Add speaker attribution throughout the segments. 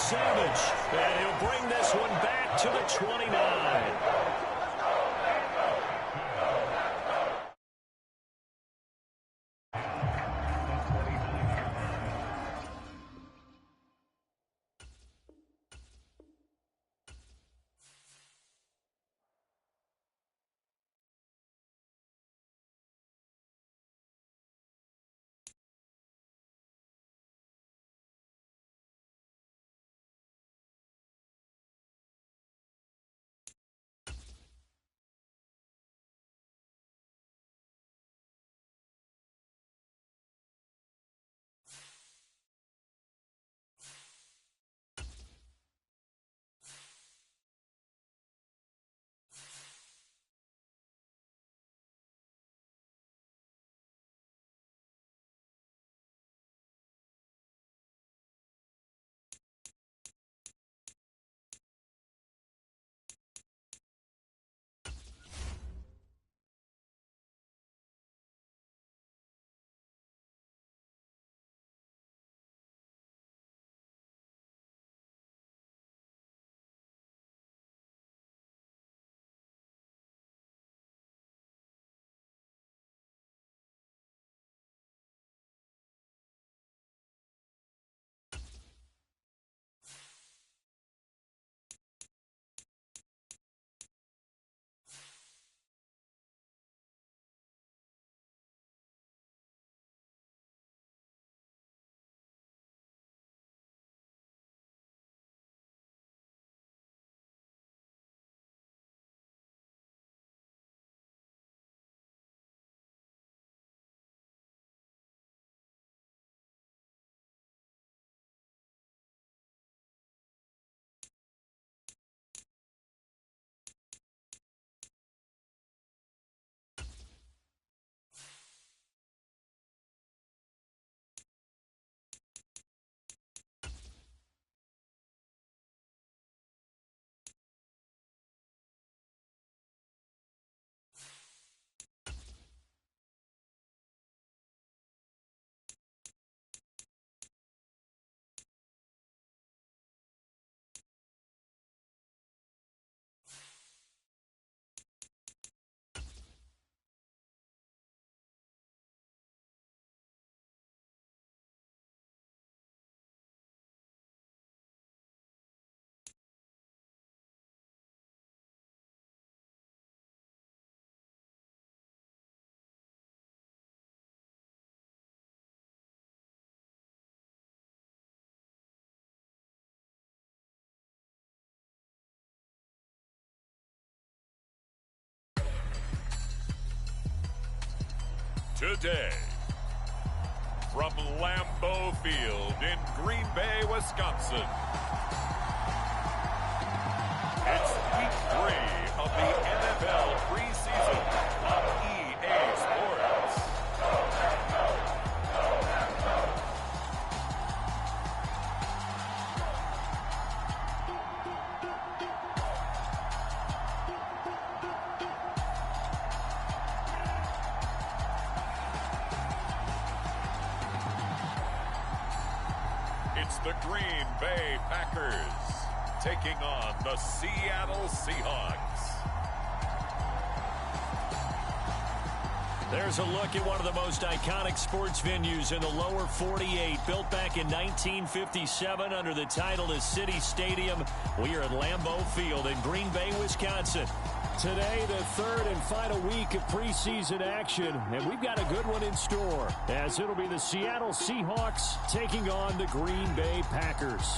Speaker 1: Savage. And he'll bring this one back to the 29.
Speaker 2: Today, from Lambeau Field in Green Bay, Wisconsin, it's week 3 of the NFL preseason on EA Sports. It's the Green Bay Packers taking on the Seattle Seahawks.
Speaker 1: There's a look at one of the most iconic sports venues in the lower 48, built back in 1957 under the title of City Stadium. We are at Lambeau Field in Green Bay, Wisconsin. Today, the third and final week of preseason action, and we've got a good one in store, as it'll be the Seattle Seahawks taking on the Green Bay Packers.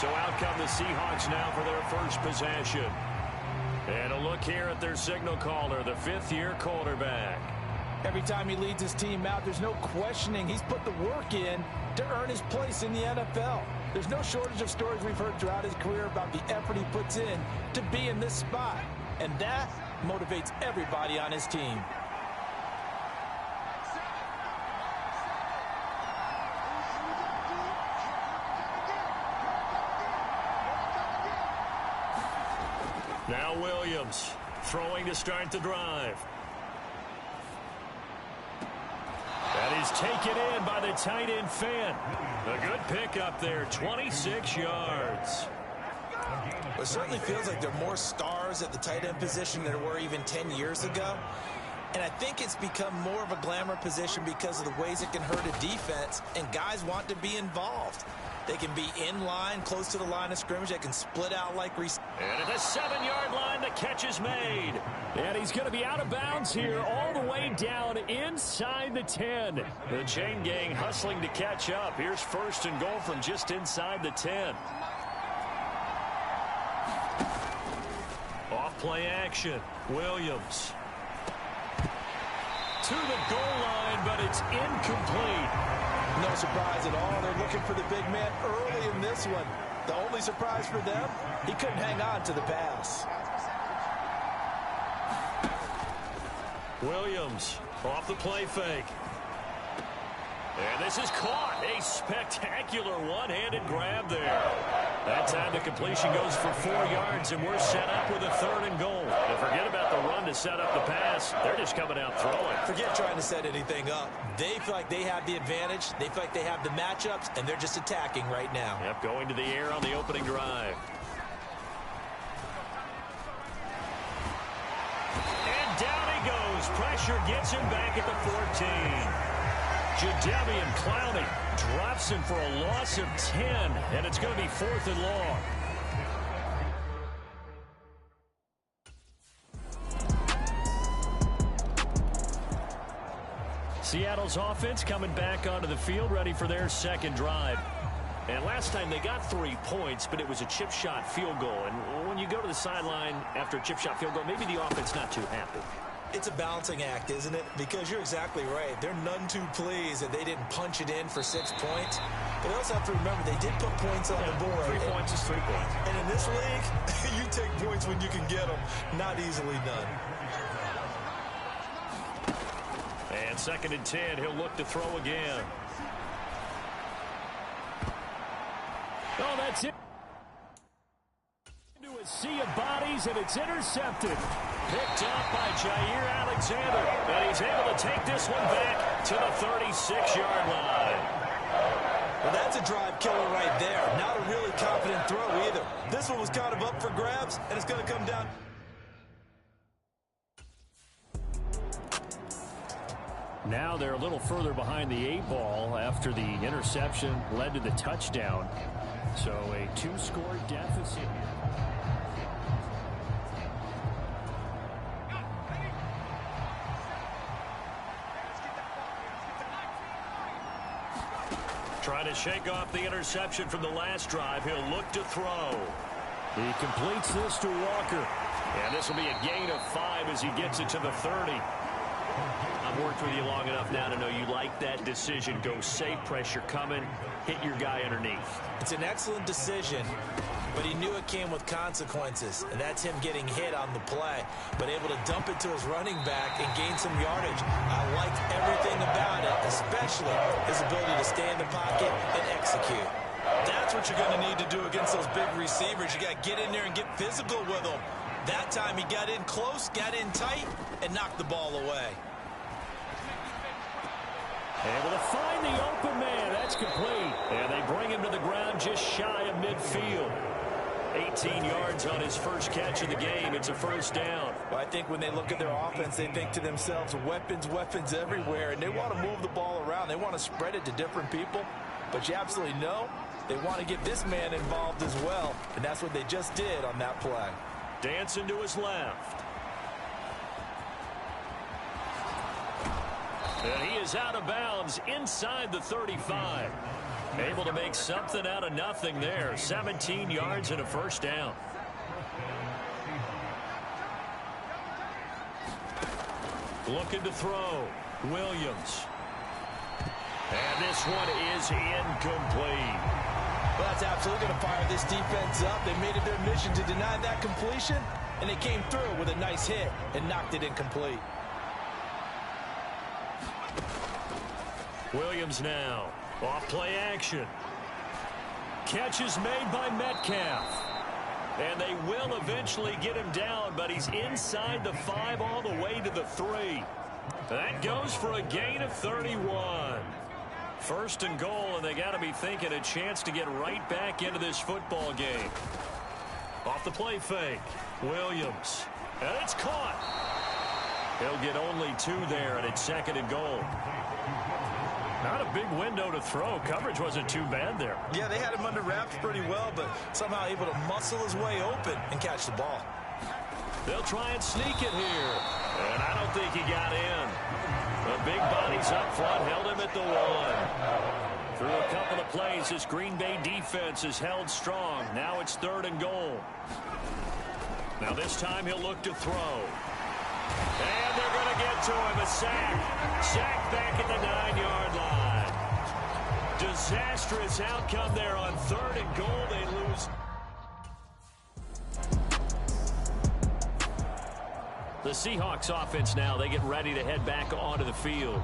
Speaker 1: So out come the Seahawks now for their first possession. And a look here at their signal caller, the fifth-year quarterback.
Speaker 3: Every time he leads his team out, there's no questioning. He's put the work in to earn his place in the NFL. There's no shortage of stories we've heard throughout his career about the effort he puts in to be in this spot. And that motivates everybody on his team.
Speaker 1: Now Williams throwing to start the drive. That is taken in by the tight end Fant. A good pickup there, 26 yards.
Speaker 3: It certainly feels like there are more stars at the tight end position than there were even 10 years ago. And I think it's become more of a glamour position because of the ways it can hurt a defense, and guys want to be involved. They can be in line, close to the line of scrimmage. They can split out like receivers.
Speaker 1: And at the 7-yard line, the catch is made. And he's going to be out of bounds here all the way down inside the 10. The chain gang hustling to catch up. Here's first and goal from just inside the 10. Off play action. Williams. To the goal line, but it's incomplete.
Speaker 3: No surprise at all. They're looking for the big man early in this one. The only surprise for them, he couldn't hang on to the pass.
Speaker 1: Williams off the play fake. And this is caught. A spectacular one-handed grab there. That time the completion goes for 4 yards, and we're set up with a 3rd and goal. And forget about the run to set up the pass. They're just coming out throwing.
Speaker 3: Forget trying to set anything up. They feel like they have the advantage. They feel like they have the matchups, and they're just attacking right now.
Speaker 1: Yep, going to the air on the opening drive. And down he goes. Pressure gets him back at the 14. Jadeveon Clowney drops him for a loss of 10, and it's going to be 4th and long. Seattle's offense coming back onto the field, ready for their second drive. And last time they got 3 points, but it was a chip shot field goal. And when you go to the sideline after a chip shot field goal, maybe the offense not too happy.
Speaker 3: It's a balancing act, isn't it? Because you're exactly right. They're none too pleased that they didn't punch it in for 6 points. But they also have to remember they did put points on the board.
Speaker 1: 3 points is 3 points.
Speaker 3: And in this league, you take points when you can get them. Not easily done.
Speaker 1: And 2nd and 10, he'll look to throw again. Oh, that's it. Into a sea of bodies, and it's intercepted. Picked up by Jair Alexander. And he's able to take this one back to the 36-yard line.
Speaker 3: Well, that's a drive killer right there. Not a really confident throw either. This one was kind of up for grabs, and it's going to come down.
Speaker 1: Now they're a little further behind the 8-ball after the interception led to the touchdown. So a 2-score deficit here. Trying to shake off the interception from the last drive. He'll look to throw. He completes this to Walker. And this will be a gain of 5 as he gets it to the 30. I've worked with you long enough now to know you like that decision. Go safe, pressure coming, hit your guy underneath.
Speaker 3: It's an excellent decision, but he knew it came with consequences, and that's him getting hit on the play, but able to dump it to his running back and gain some yardage. I liked everything about it, especially his ability to stay in the pocket and execute. That's what you're going to need to do against those big receivers. You got to get in there and get physical with them. That time he got in close, got in tight, and knocked the ball away.
Speaker 1: Able to find the open man. That's complete. And they bring him to the ground just shy of midfield. 18 yards on his first catch of the game. It's a first down.
Speaker 3: Well, I think when they look at their offense, they think to themselves, weapons, weapons everywhere, and they want to move the ball around. They want to spread it to different people. But you absolutely know they want to get this man involved as well, and that's what they just did on that play.
Speaker 1: Dancing to his left. And he is out of bounds inside the 35. Able to make something out of nothing there. 17 yards and a first down. Looking to throw. Williams. And this one is incomplete.
Speaker 3: Well, that's absolutely going to fire this defense up. They made it their mission to deny that completion, and they came through with a nice hit and knocked it incomplete.
Speaker 1: Williams now. Off play action. Catch is made by Metcalf. And they will eventually get him down, but he's inside the 5 all the way to the 3. That goes for a gain of 31. First and goal, and they got to be thinking a chance to get right back into this football game. Off the play fake. Williams. And it's caught. He'll get only 2 there, and it's second and goal. Not a big window to throw. Coverage wasn't too bad there.
Speaker 3: Yeah, they had him under wraps pretty well, but somehow able to muscle his way open and catch the ball.
Speaker 1: They'll try and sneak it here. And I don't think he got in. The big bodies up front held him at the 1. Through a couple of plays, this Green Bay defense is held strong. Now it's third and goal. Now this time he'll look to throw. And they're going to get to him. A sack. Sack back at the 9-yard line. Disastrous outcome there on third and goal. They lose. The Seahawks offense now, they get ready to head back onto the field.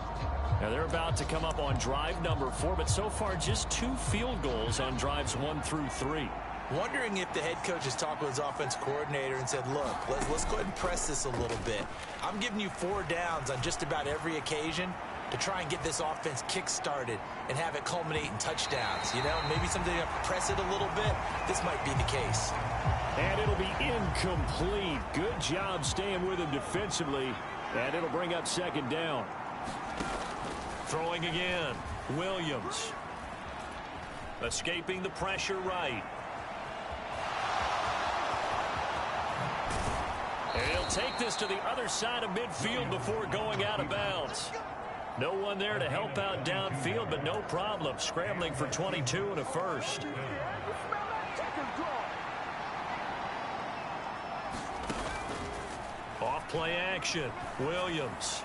Speaker 1: Now they're about to come up on drive number 4, but so far just 2 field goals on drives 1 through 3.
Speaker 3: Wondering if the head coach has talked with his offense coordinator and said, look, let's go ahead and press this a little bit. I'm giving you 4 downs on just about every occasion to try and get this offense kick-started and have it culminate in touchdowns. You know, maybe something to press it a little bit. This might be the case.
Speaker 1: And it'll be incomplete. Good job staying with him defensively. And it'll bring up second down. Throwing again. Williams. Escaping the pressure right. And he'll take this to the other side of midfield before going out of bounds. No one there to help out downfield, but no problem. Scrambling for 22 and a first. Off play action. Williams.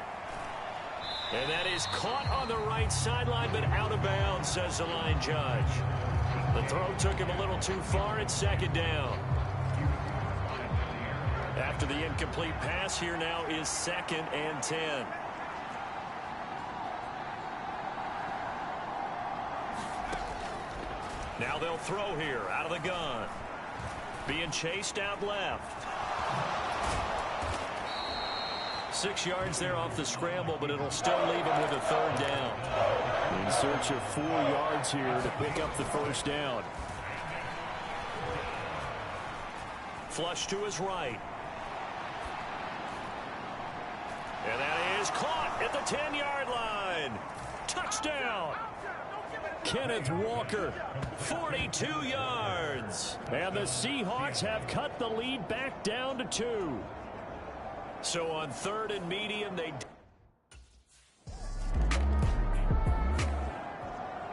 Speaker 1: And that is caught on the right sideline, but out of bounds, says the line judge. The throw took him a little too far. It's second down. After the incomplete pass, here now is 2nd and 10. Now they'll throw here out of the gun. Being chased out left. 6 yards there off the scramble, but it'll still leave him with a third down. In search of 4 yards here to pick up the first down. Flush to his right. And that is caught at the 10-yard line. Touchdown. Kenneth Walker, 42 yards. And the Seahawks have cut the lead back down to 2. So on third and medium, they...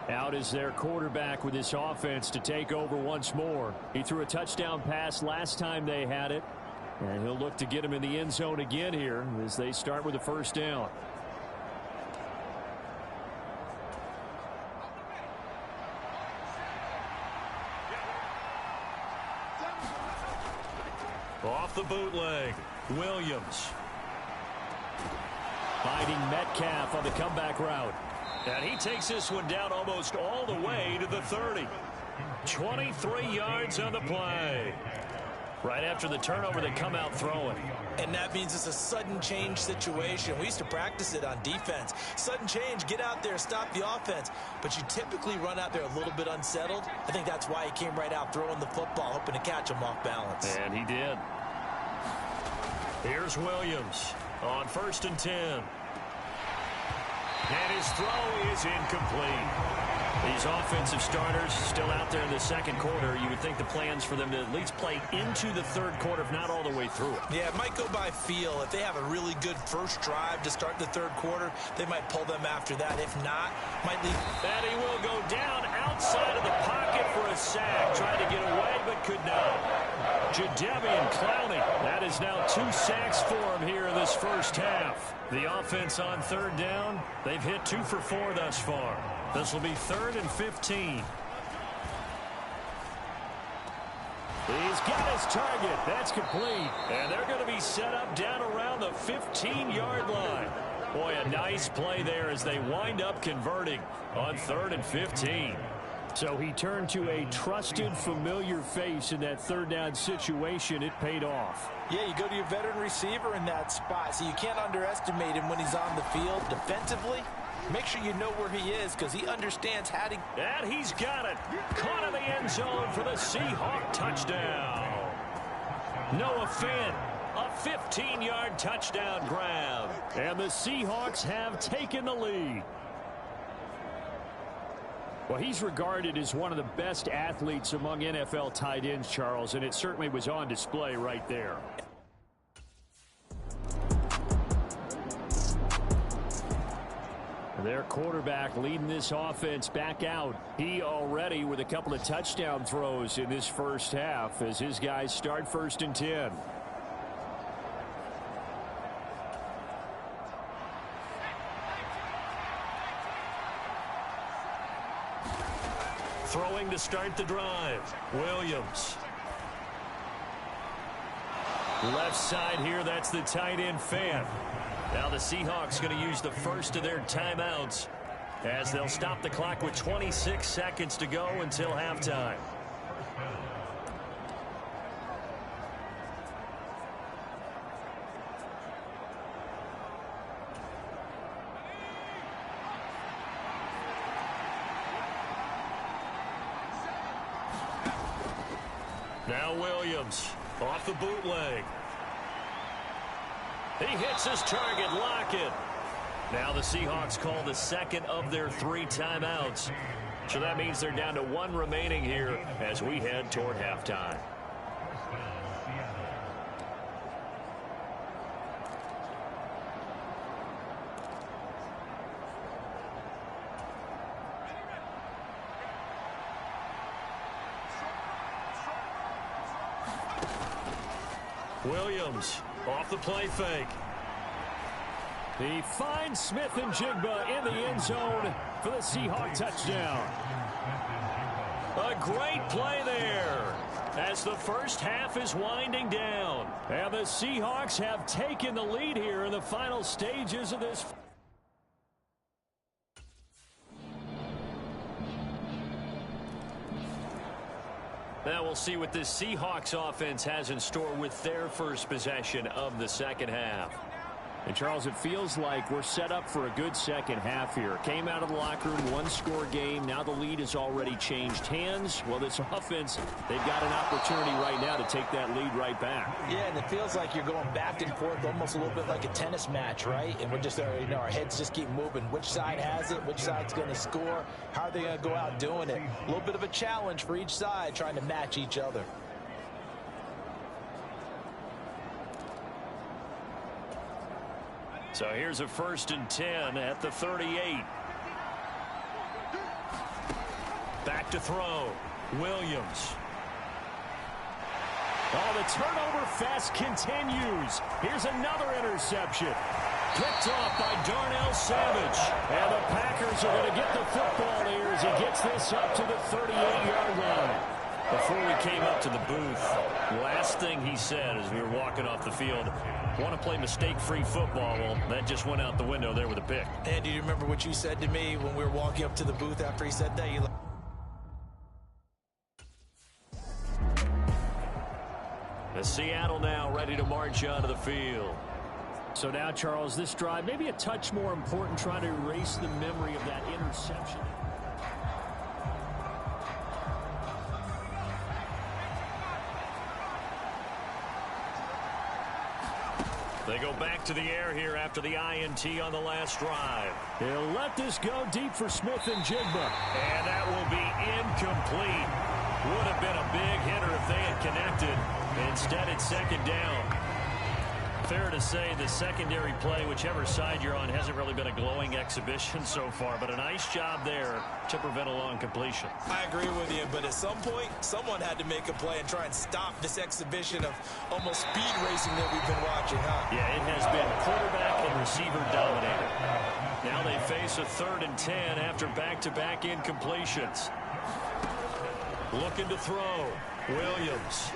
Speaker 1: Out is their quarterback with this offense to take over once more. He threw a touchdown pass last time they had it. And he'll look to get him in the end zone again here as they start with the first down. Off the bootleg, Williams. Finding Metcalf on the comeback route. And he takes this one down almost all the way to the 30. 23 yards on the play. Right after the turnover, they come out throwing.
Speaker 3: And that means it's a sudden change situation. We used to practice it on defense. Sudden change, get out there, stop the offense. But you typically run out there a little bit unsettled. I think that's why he came right out throwing the football, hoping to catch him off balance.
Speaker 1: And he did. Here's Williams on 1st and 10. And his throw is incomplete. These offensive starters still out there in the second quarter. You would think the plans for them to at least play into the third quarter, if not all the way through it.
Speaker 3: Yeah, it might go by feel. If they have a really good first drive to start the third quarter, they might pull them after that. If not, might leave.
Speaker 1: And he will go down outside of the pocket for a sack. Tried to get away, but could not. Jadeveon Clowney. That is now 2 sacks for him here in this first half. The offense on third down, they've hit 2 for 4 thus far. This will be 3rd and 15. He's got his target. That's complete. And they're going to be set up down around the 15-yard line. Boy, a nice play there as they wind up converting on 3rd and 15. So he turned to a trusted, familiar face in that third down situation. It paid off.
Speaker 3: Yeah, you go to your veteran receiver in that spot, so you can't underestimate him when he's on the field defensively. Make sure you know where he is because he understands how to.
Speaker 1: And he's got it. Caught in the end zone for the Seahawk touchdown. Noah Finn, a 15-yard touchdown grab. And the Seahawks have taken the lead. Well, he's regarded as one of the best athletes among NFL tight ends, Charles, and it certainly was on display right there. Their quarterback leading this offense back out. He already with a couple of touchdown throws in this first half as his guys start 1st and 10. Throwing to start the drive. Williams. Left side here, that's the tight end Fan. Now the Seahawks going to use the first of their timeouts as they'll stop the clock with 26 seconds to go until halftime. Now Williams off the bootleg. He hits his target, Lockett. Now the Seahawks call the second of their 3 timeouts. So that means they're down to 1 remaining here as we head toward halftime. Williams off the play fake. He finds Smith and Jigba in the end zone for the Seahawk touchdown. A great play there as the first half is winding down. And the Seahawks have taken the lead here in the final stages of this. Now we'll see what this Seahawks offense has in store with their first possession of the second half. And, Charles, it feels like we're set up for a good second half here. Came out of the locker room, 1-score game. Now the lead has already changed hands. Well, this offense, they've got an opportunity right now to take that lead right back.
Speaker 3: Yeah, and it feels like you're going back and forth almost a little bit like a tennis match, right? And we're just, our heads just keep moving. Which side has it? Which side's going to score? How are they going to go out doing it? A little bit of a challenge for each side trying to match each other.
Speaker 1: So here's a 1st and 10 at the 38. Back to throw. Williams. Oh, the turnover fest continues. Here's another interception. Picked off by Darnell Savage. And the Packers are going to get the football here as he gets this up to the 38-yard line. Before we came up to the booth, last thing he said as we were walking off the field, want to play mistake-free football. Well, that just went out the window there with a pick.
Speaker 3: And do you remember what you said to me when we were walking up to the booth after he said that?
Speaker 1: Seattle now ready to march onto the field. So now, Charles, this drive maybe a touch more important, trying to erase the memory of that interception. They go back to the air here after the INT on the last drive.
Speaker 4: He'll let this go deep for Smith and Jigba.
Speaker 1: And that will be incomplete. Would have been a big hitter if they had connected. Instead, it's second down. Fair to say the secondary play, whichever side you're on, hasn't really been a glowing exhibition so far, but a nice job there to prevent a long completion.
Speaker 3: I agree with you, but at some point, someone had to make a play and try and stop this exhibition of almost speed racing that we've been watching, huh?
Speaker 1: Yeah, it has been quarterback and receiver dominated. Now they face a 3rd and 10 after back-to-back incompletions. Looking to throw. Williams.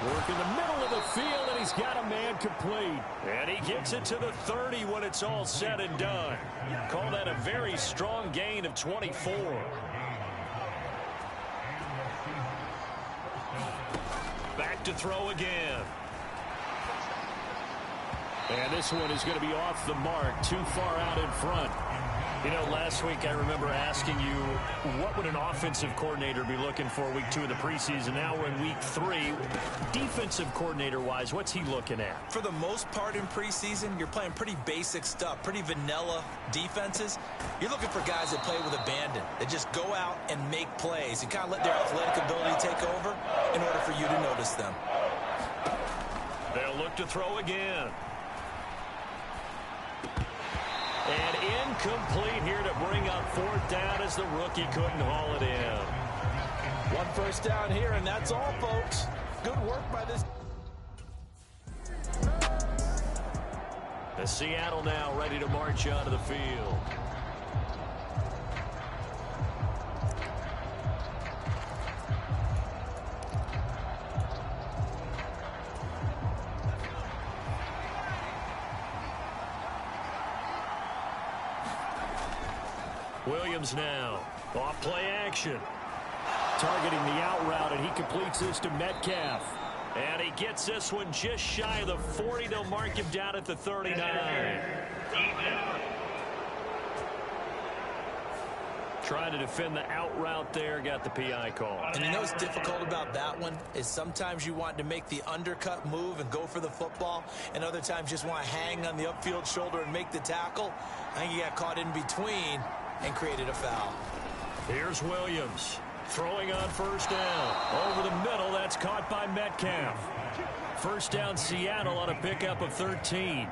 Speaker 4: Work in the middle of the field, and he's got a man complete.
Speaker 1: And he gets it to the 30 when it's all said and done. Call that a very strong gain of 24. Back to throw again.
Speaker 4: And this one is going to be off the mark, too far out in front.
Speaker 1: You know, last week I remember asking you, what would an offensive coordinator be looking for week 2 of the preseason? Now we're in week 3. Defensive coordinator-wise, what's he looking at?
Speaker 3: For the most part in preseason, you're playing pretty basic stuff, pretty vanilla defenses. You're looking for guys that play with abandon, that just go out and make plays and kind of let their athletic ability take over in order for you to notice them.
Speaker 1: They'll look to throw again. And incomplete here to bring up 4th down as the rookie couldn't haul it in.
Speaker 3: 1 first down here, and that's all, folks. Good work by this.
Speaker 1: The Seattle now ready to march onto the field. Williams now. Off play action.
Speaker 4: Targeting the out route, and he completes this to Metcalf.
Speaker 1: And he gets this one just shy of the 40. They'll mark him down at the 39. Trying to defend the out route there. Got the PI call.
Speaker 3: And you know what's difficult about that one is sometimes you want to make the undercut move and go for the football, and other times just want to hang on the upfield shoulder and make the tackle. I think he got caught in between and created a foul.
Speaker 1: Here's Williams throwing on 1st down. Over the middle, that's caught by Metcalf. 1st down Seattle on a pickup of 13.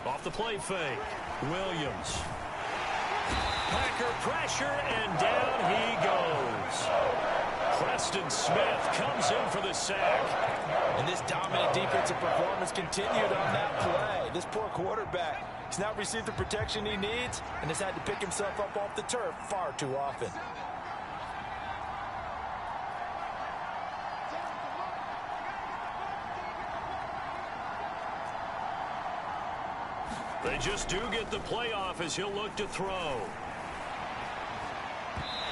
Speaker 1: Off the play fake. Williams. Packer pressure, and down he goes. Preston Smith comes in for the sack.
Speaker 3: And this dominant defensive performance continued on that play. This poor quarterback, he's not received the protection he needs and has had to pick himself up off the turf far too often.
Speaker 1: They just do get the play off as he'll look to throw.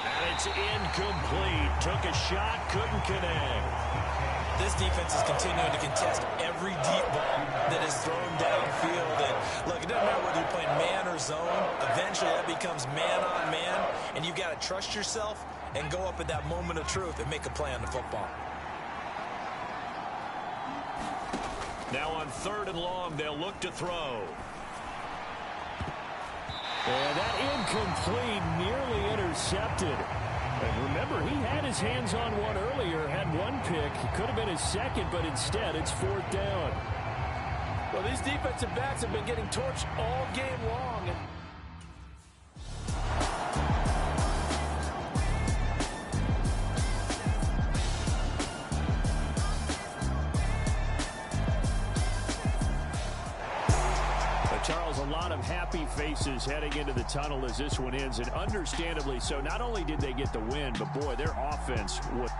Speaker 1: And it's incomplete. Took a shot, couldn't connect.
Speaker 3: This defense is continuing to contest every deep ball that is thrown downfield. And look, it doesn't matter whether you're playing man or zone. Eventually that becomes man on man, and you've got to trust yourself and go up at that moment of truth and make a play on the football.
Speaker 1: Now on 3rd and long, they'll look to throw.
Speaker 4: And that incomplete, nearly intercepted. And remember, he had his hands on one earlier, had one pick. It could have been his second, but instead it's 4th down.
Speaker 3: Well, these defensive backs have been getting torched all game long.
Speaker 4: Charles, a lot of happy faces heading into the tunnel as this one ends, and understandably so. Not only did they get the win, but boy, their offense was...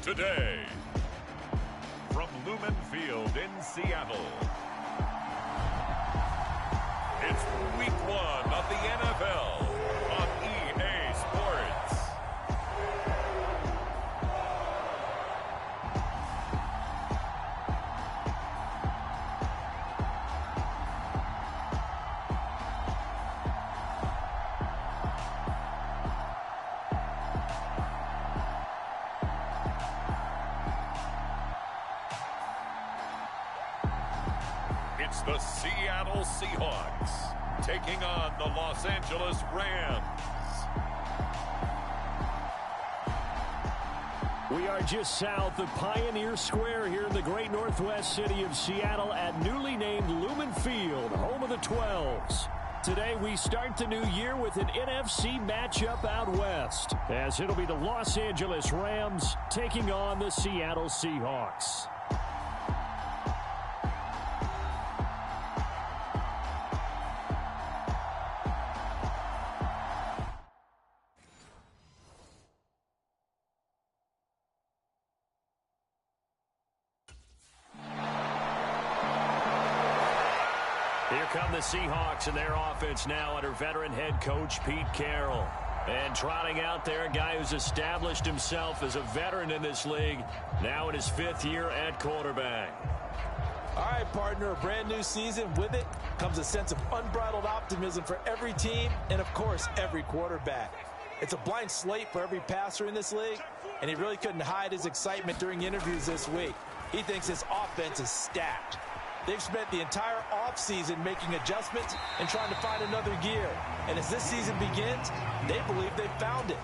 Speaker 2: today. From Lumen Field in Seattle, it's Week 1 of the NFL on EA Sports. It's the Seattle Seahawks taking on the Los Angeles Rams.
Speaker 4: We are just south of Pioneer Square here in the great northwest city of Seattle at newly named Lumen Field, home of the 12s. Today we start the new year with an NFC matchup out west, as it'll be the Los Angeles Rams taking on the Seattle Seahawks. Here come the Seahawks and their offense now under veteran head coach Pete Carroll. And trotting out there, a guy who's established himself as a veteran in this league, now in his 5th year at quarterback.
Speaker 3: All right, partner, a brand new season. With it comes a sense of unbridled optimism for every team and, of course, every quarterback. It's a blank slate for every passer in this league, and he really couldn't hide his excitement during interviews this week. He thinks his offense is stacked. They've spent the entire offseason making adjustments and trying to find another gear. And as this season begins, they believe they've found it.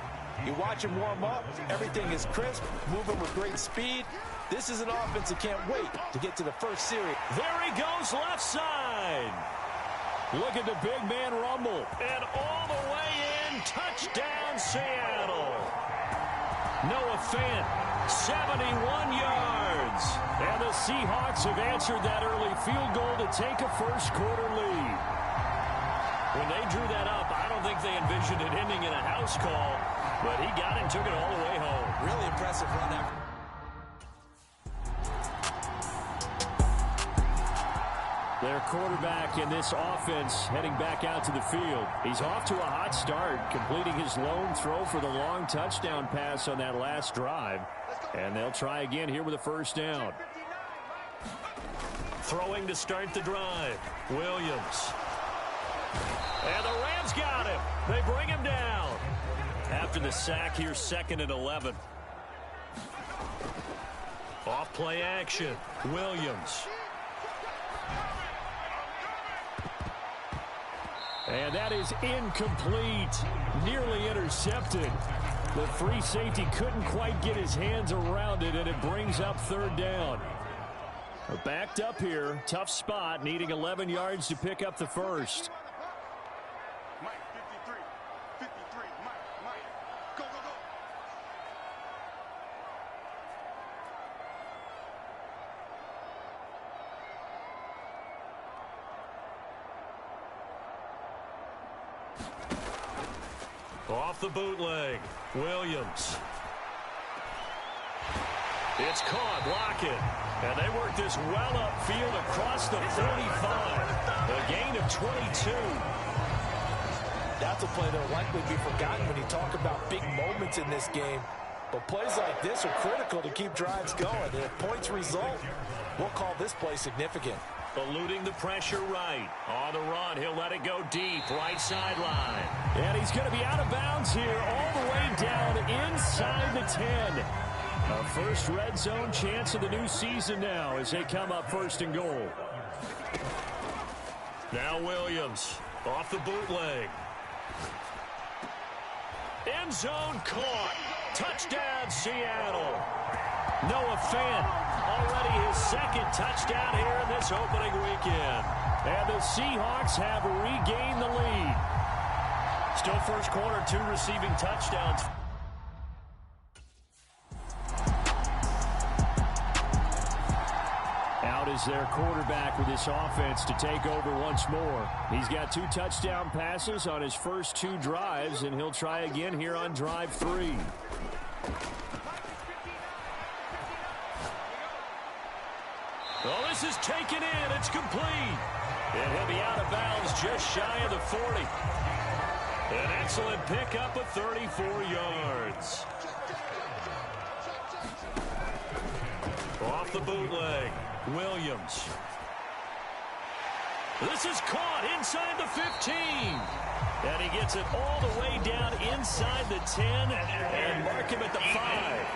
Speaker 3: You watch him warm up, everything is crisp, moving with great speed. This is an offense that can't wait to get to the first series.
Speaker 4: There he goes left side. Look at the big man rumble. And all the way in, touchdown Seattle. Noah Fant, 71 yards. And the Seahawks have answered that early field goal to take a first-quarter lead. When they drew that up, I don't think they envisioned it ending in a house call, but he got it and took it all the way home.
Speaker 3: Really impressive run effort.
Speaker 4: Their quarterback in this offense heading back out to the field. He's off to a hot start, completing his lone throw for the long touchdown pass on that last drive. And they'll try again here with a first down. Throwing to start the drive, Williams. And the Rams got him. They bring him down. After the sack here, 2nd and 11. Off play action, Williams. And that is incomplete, nearly intercepted. The free safety couldn't quite get his hands around it, and it brings up 3rd down. Backed up here, tough spot, needing 11 yards to pick up the first.
Speaker 5: Mike, 53, Mike, go, go, go.
Speaker 4: Off the bootleg, Williams. It's caught, Lockett. And they work this well upfield across the 45. A gain of 22.
Speaker 3: That's a play that will likely be forgotten when you talk about big moments in this game. But plays like this are critical to keep drives going. And if points result, we'll call this play significant.
Speaker 4: Eluding the pressure right. On the run, he'll let it go deep, right sideline. And he's going to be out of bounds here, all the way down inside the 10. A first red zone chance of the new season now as they come up 1st and goal. Now Williams off the bootleg. End zone caught. Touchdown Seattle. Noah Fant, already his 2nd touchdown here in this opening weekend. And the Seahawks have regained the lead. Still first quarter, 2 receiving touchdowns. Out is their quarterback with this offense to take over once more. He's got 2 touchdown passes on his first 2 drives, and he'll try again here on drive 3.
Speaker 1: This is taken in. It's complete. And he'll be out of bounds just shy of the 40. An excellent pickup of 34 yards. Off the bootleg, Williams. This is caught inside the 15. And he gets it all the way down inside the 10 and mark him at the 5.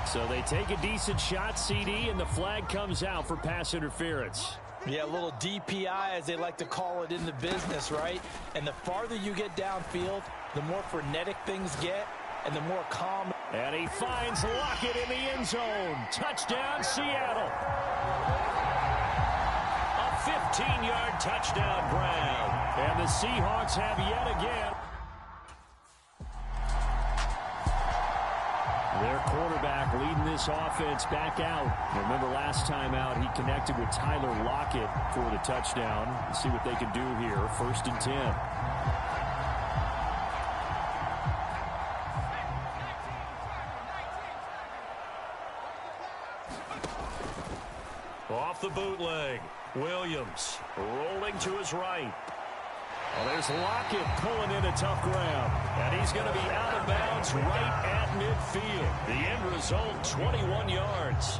Speaker 1: So they take a decent shot, CD, and the flag comes out for pass interference.
Speaker 3: Yeah, a little DPI, as they like to call it in the business, right? And the farther you get downfield, the more frenetic things get and the more calm.
Speaker 1: And he finds Lockett in the end zone. Touchdown, Seattle. A 15-yard touchdown, Brown. And the Seahawks have yet again. Their quarterback leading this offense back out. Remember last time out, he connected with Tyler Lockett for the touchdown. Let's see what they can do here. 1st and 10. Off the bootleg, Williams rolling to his right. Well, there's Lockett pulling in a tough grab. And he's going to be out of bounds right at midfield. The end result, 21 yards.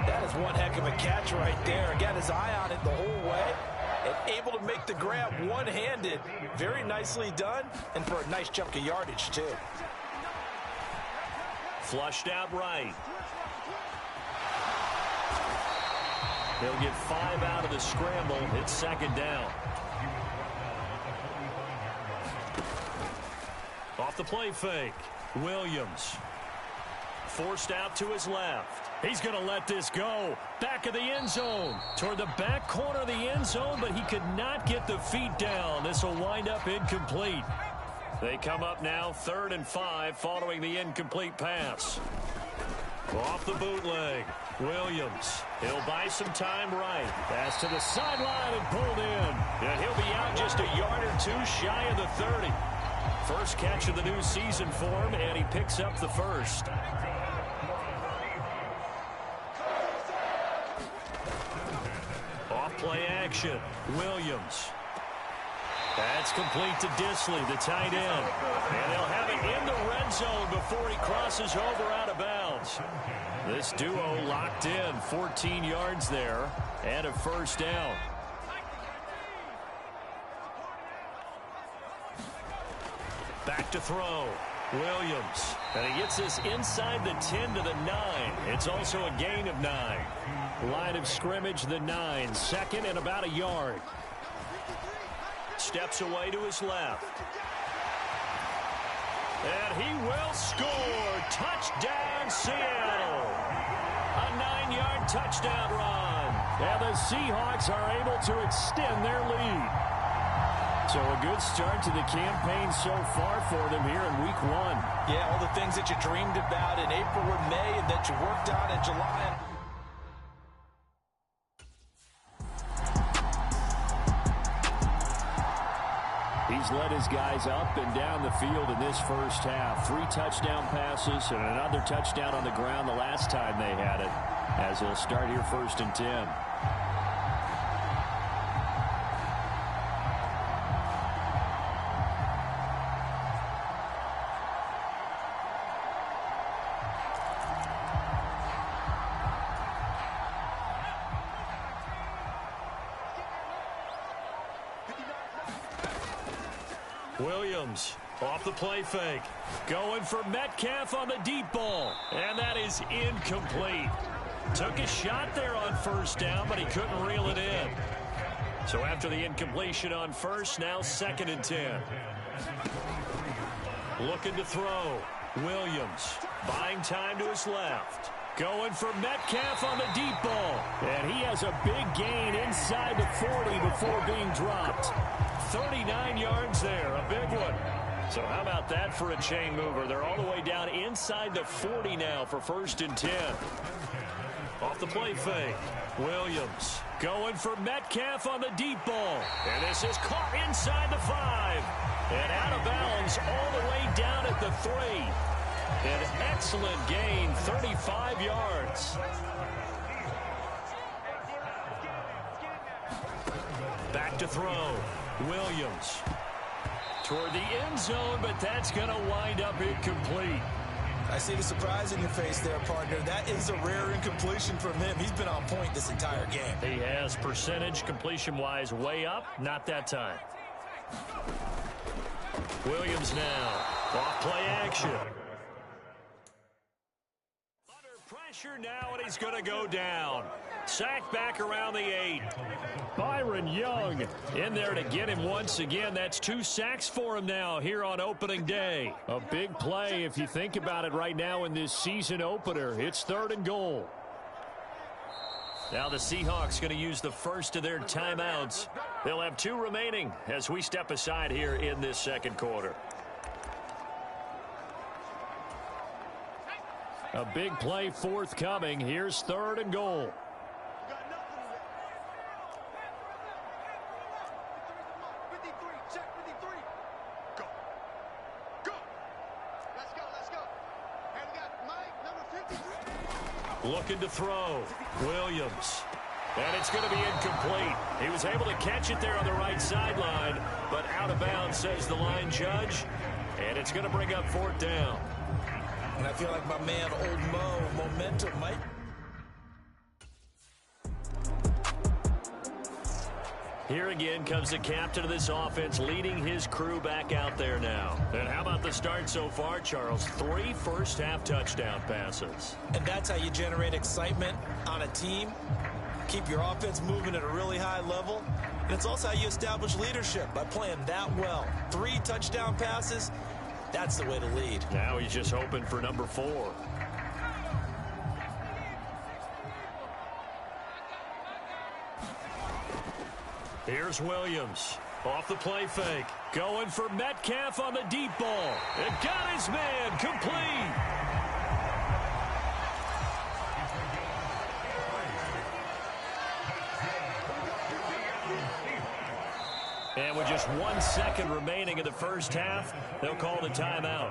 Speaker 3: That is one heck of a catch right there. Got his eye on it the whole way. And able to make the grab one-handed. Very nicely done. And for a nice chunk of yardage, too.
Speaker 1: Flushed out right. They'll get 5 out of the scramble. It's 2nd down. Off the play fake, Williams. Forced out to his left. He's going to let this go. Back of the end zone. Toward the back corner of the end zone, but he could not get the feet down. This will wind up incomplete. They come up now 3rd and 5 following the incomplete pass. Off the bootleg, Williams. He'll buy some time right. Pass to the sideline and pulled in. And he'll be out just a yard or two shy of the 30. First catch of the new season for him, and he picks up the first. Off play action, Williams. That's complete to Disley, the tight end. And they'll have it in the red zone before he crosses over out of bounds. This duo locked in, 14 yards there, and a 1st down. Back to throw, Williams. And he gets this inside the 10 to the 9. It's also a gain of 9. Line of scrimmage, the 9. 2nd and about a yard. Steps away to his left. And he will score. Touchdown, Seattle. A 9-yard touchdown run. And the Seahawks are able to extend their lead. So a good start to the campaign so far for them here in week 1.
Speaker 3: Yeah, all the things that you dreamed about in April or May and that you worked on in July.
Speaker 1: He's led his guys up and down the field in this first half. 3 touchdown passes and another touchdown on the ground the last time they had it, as he'll start here 1st and 10. Williams off the play fake. Going for Metcalf on the deep ball. And that is incomplete. Took a shot there on 1st down, but he couldn't reel it in. So after the incompletion on 1st, now 2nd and 10. Looking to throw. Williams buying time to his left. Going for Metcalf on the deep ball. And he has a big gain inside the 40 before being dropped. 39 yards there, a big one. So how about that for a chain mover? They're all the way down inside the 40 now for 1st and 10. Off the play fake, Williams going for Metcalf on the deep ball. And this is caught inside the 5. And out of bounds all the way down at the 3. An excellent gain, 35 yards. Back to throw. Williams. Toward the end zone, but that's going to wind up incomplete.
Speaker 3: I see the surprise in your face there, partner. That is a rare incompletion from him. He's been on point this entire game.
Speaker 1: He has percentage completion-wise way up. Not that time. Williams now. Off play action. Under pressure now, and he's going to go down. Sacked back around the 8. Byron Young in there to get him once again. That's 2 sacks for him now here on opening day. A big play if you think about it right now in this season opener. It's 3rd and goal. Now the Seahawks going to use the first of their timeouts. They'll have 2 remaining as we step aside here in this second quarter. A big play forthcoming. Here's 3rd and goal. Looking to throw. Williams. And it's going to be incomplete. He was able to catch it there on the right sideline, but out of bounds, says the line judge. And it's going to bring up 4th down.
Speaker 3: And I feel like my man, Old Mo, momentum might.
Speaker 1: Here again comes the captain of this offense, leading his crew back out there now. And how about the start so far, Charles? 3 first-half touchdown passes.
Speaker 3: And that's how you generate excitement on a team. Keep your offense moving at a really high level. And it's also how you establish leadership, by playing that well. 3 touchdown passes, that's the way to lead.
Speaker 1: Now he's just hoping for number 4. Here's Williams. Off the play fake. Going for Metcalf on the deep ball. And got his man complete. And with just 1 second remaining in the first half, they'll call the timeout.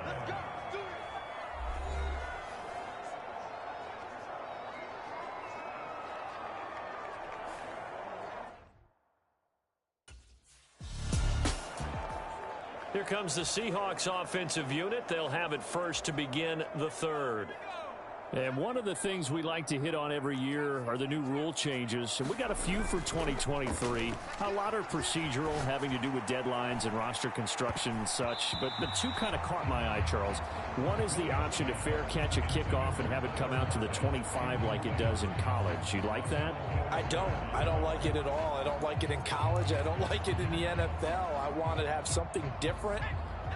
Speaker 1: Here comes the Seahawks offensive unit. They'll have it first to begin the 3rd. And one of the things we like to hit on every year are the new rule changes. And we got a few for 2023. A lot are procedural, having to do with deadlines and roster construction and such. But 2 kind of caught my eye, Charles. One is the option to fair catch a kickoff and have it come out to the 25 like it does in college. You like that?
Speaker 3: I don't like it at all. I don't like it in college. I don't like it in the NFL. I want to have something different.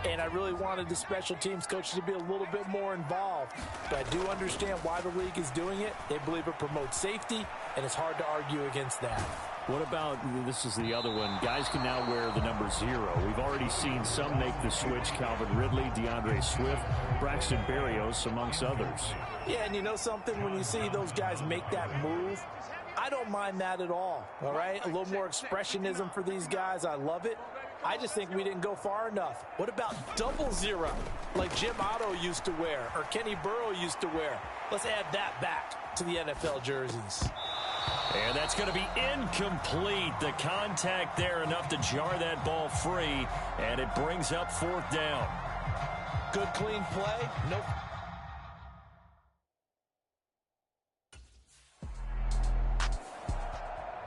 Speaker 3: And I really wanted the special teams coaches to be a little bit more involved. But I do understand why the league is doing it. They believe it promotes safety, and it's hard to argue against that.
Speaker 1: What about, this is the other one, guys can now wear the number 0. We've already seen some make the switch. Calvin Ridley, DeAndre Swift, Braxton Berrios, amongst others.
Speaker 3: Yeah, and you know something? When you see those guys make that move, I don't mind that at all right? A little more expressionism for these guys. I love it. I just think we didn't go far enough. What about 00, like Jim Otto used to wear or Kenny Burrow used to wear? Let's add that back to the NFL jerseys.
Speaker 1: And that's going to be incomplete. The contact there enough to jar that ball free, and it brings up 4th down.
Speaker 3: Good, clean play. Nope.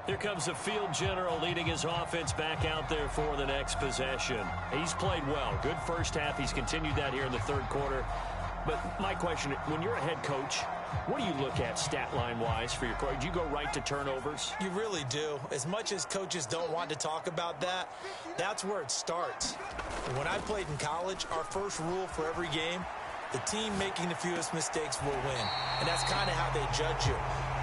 Speaker 1: Here comes the field general leading his offense back out there for the next possession. He's played well. Good first half. He's continued that here in the 3rd quarter. But my question, when you're a head coach, what do you look at stat line-wise for your coach? Do you go right to turnovers?
Speaker 3: You really do. As much as coaches don't want to talk about that, that's where it starts. When I played in college, our first rule for every game, the team making the fewest mistakes will win. And that's kind of how they judge you.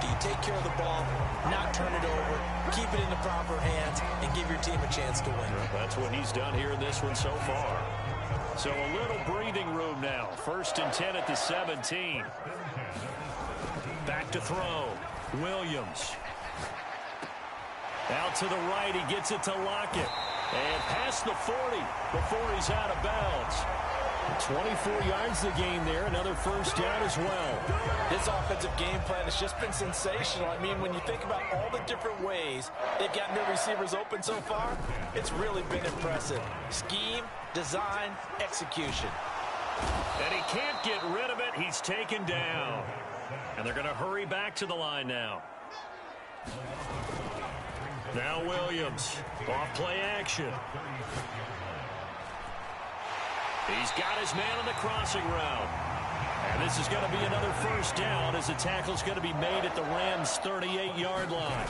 Speaker 3: Do you take care of the ball, not turn it over, keep it in the proper hands, and give your team a chance to win?
Speaker 1: That's what he's done here in this one so far. So a little breathing room now. 1st and 10 at the 17. Back to throw. Williams. Out to the right. He gets it to Lockett. And past the 40 before he's out of bounds. 24 yards to gain there. Another first down as well.
Speaker 3: This offensive game plan has just been sensational. I mean, when you think about all the different ways they've gotten their receivers open so far, it's really been impressive. Scheme, design, execution.
Speaker 1: And he can't get rid of it. He's taken down. And they're going to hurry back to the line now. Now Williams. Off play action. He's got his man on the crossing route. And this is going to be another first down as the tackle's going to be made at the Rams' 38-yard line.